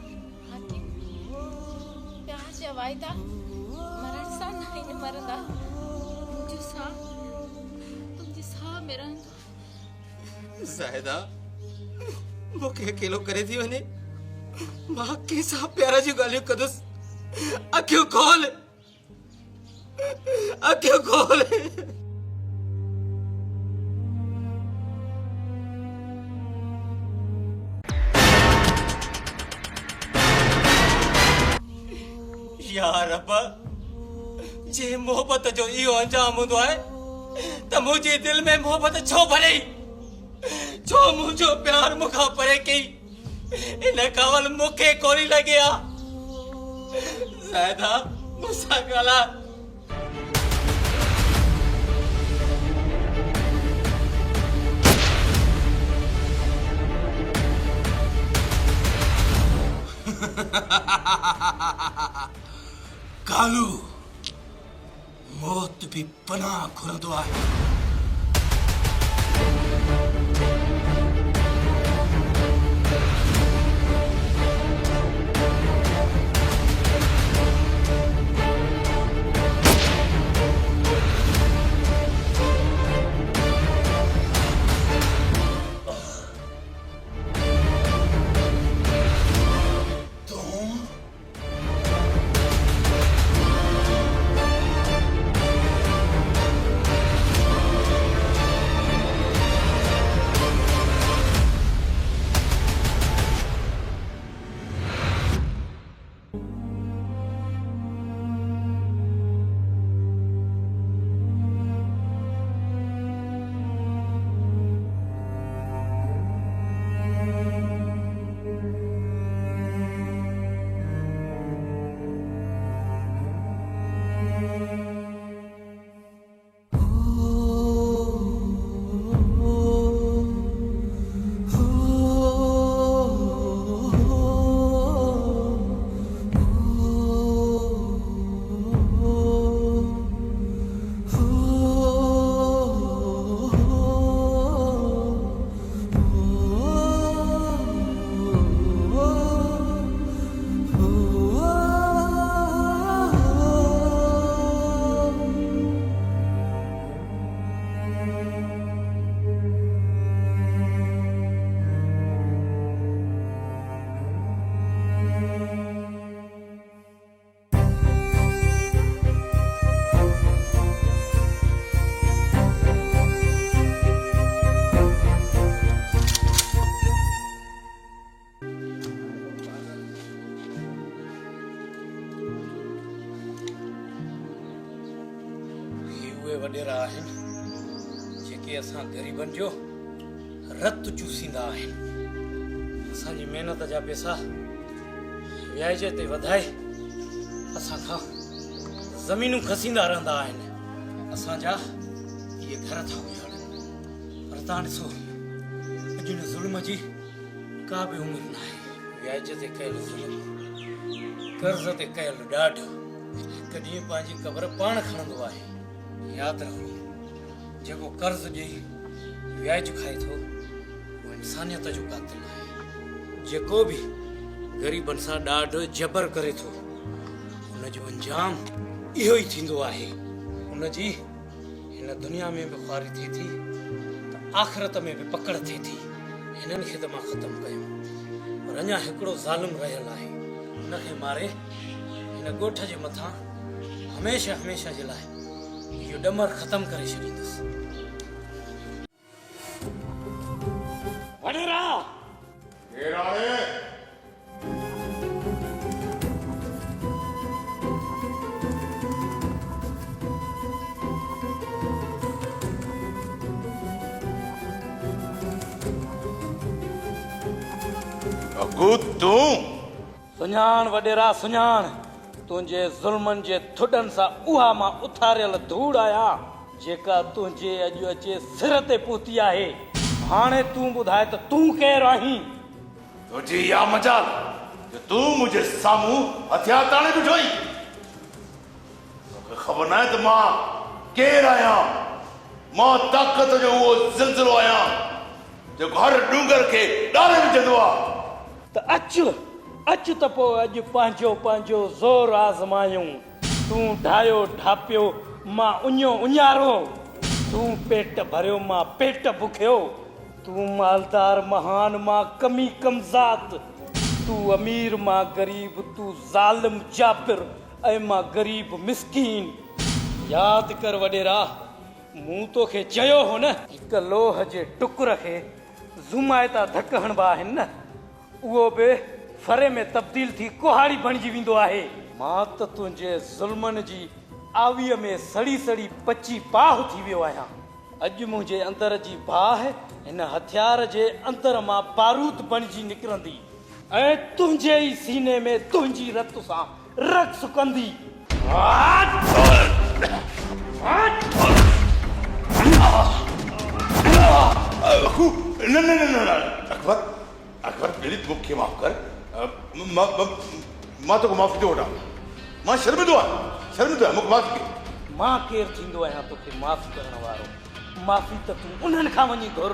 S8: प्यार जा वाइदा मरण सां न ई मरंदा तुंहिंजो साह तुंहिंजे साह में रहंदो
S2: ज़ाहिदा मूंखे अकेलो करे थी वञे मां कंहिंसां प्यार जूं ॻाल्हियूं कंदुसि अखियूं खोल अखियूं खोल या रब जे मोहब्बत जो इहो अंजाम हूंदो आहे त मुंहिंजे दिल में मोहब्बत छो भरे छो मुंहिंजो प्यार मूंखां परे कई इन कवल मूंखे कोरी लॻे आ ज़ाहिदा मूंसां ॻाल्हाए
S15: कालू मौत भी पनाह घुरंदो आहे
S1: वॾेरा आहिनि जेके असां ग़रीबनि जो रत चूसींदा आहिनि असांजी महिनत जा पैसा व्याज ते वधाए असां खां ज़मीनूं खसींदा रहंदा आहिनि असांजा इहे घर था उजाड़नि पर तव्हां ॾिसो अॼु हिन ज़ुल्म जी का बि उमिरि न आहे व्याज ते कयल ज़ुल्म कर्ज़ ते कयल ॾाढ हिकु ॾींहुं पंहिंजी क़बर पाण खणंदो आहे यादि रखो जेको कर्ज़ ॾेई व्याज खाए थो उहो इंसानियत जो कातिल आहे जेको बि ग़रीबनि सां ॾाढो जबर करे थो उनजो अंजाम इहो ई थींदो आहे उनजी हिन दुनिया में बि ख़्वारी थिए थी त आख़िरत में बि पकड़ थिए थी हिननि खे त मां ख़तमु कयो पर अञा हिकिड़ो ज़ालिम रहियल आहे हुनखे मारे हिन ॻोठ जे मथां हमेशह हमेशह जे लाइ इहो ॾमर ख़तमु करे छॾींदुसि वॾेरा
S11: अगु तूं
S1: सुञाण वॾेरा सुञाण तुंहिंजे ज़ुल्मनि जे थुॾनि सां उहा मां उथारियल धूड़ आहियां जेका तुंहिंजे अॼु अचे सिर ते पहुती आहे। हाणे तूं ॿुधाए त तूं केरु आहीं?
S11: तुझी इहा मजाल कि तूं मुंहिंजे साम्हूं हथियार ताणे बीठो आहीं। तोखे ख़बर न आहे त मां केरु आहियां? मां ताक़त जो उहो ज़िलज़िलो आहियां जेको हर डूंगर खे ॾारे विझंदो आहे।
S1: त अचु त पोइ अॼु पंहिंजो पंहिंजो ज़ोर आज़मायूं। तूं ढायो ढापियो मां उञो उञारो, तूं पेट भरियो मां पेट बुखियो, तूं मालदार महान मां कमी कमज़ात, तूं अमीर मां ग़रीब, तूं ज़ालिम जाबिर ऐं मां ग़रीब मिसकीन। यादि कर वॾेरा, मूं तोखे चयो हो न हिकु लोह जे टुकुर खे ज़ुमाए था धक हणबा आहिनि न, उहो बि फरे में तब्दील थी कुहाड़ी बणिजी वेंदो आहे। मां त तुंहिंजे ज़ुल्मनि जी आवीअ में सड़ी सड़ी पची पाह थी वियो आहियां। अॼु मुंहिंजे अंदर जी बाह हिन हथियार जे अंदर मां बारूद बणिजी निकिरंदी ऐं तुंहिंजे ई सीने में तुंहिंजी रत सां रक़्स कंदी।
S11: न न न न अकबर अकबर प्लीज मूंखे माफ़ कर। मां तोखे माफ़ी थो वठां। मां शर्मिंदो आहियां मूंखे माफ़ कयो।
S1: मां केरु थींदो आहियां तोखे माफ़ करण वारो? माफ़ी त तूं उन्हनि खां वञी घुर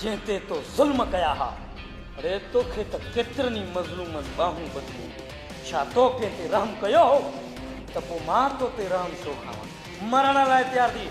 S1: जंहिं ते तो ज़ुल्म कया हा। अरे तोखे त केतिरनि ई मज़लूमनि बाहूं बदिलियूं। छा तो कंहिं ते रहम कयो हो? त पोइ मां तो ते रहम छो खावां? मरण लाइ तयारु थी।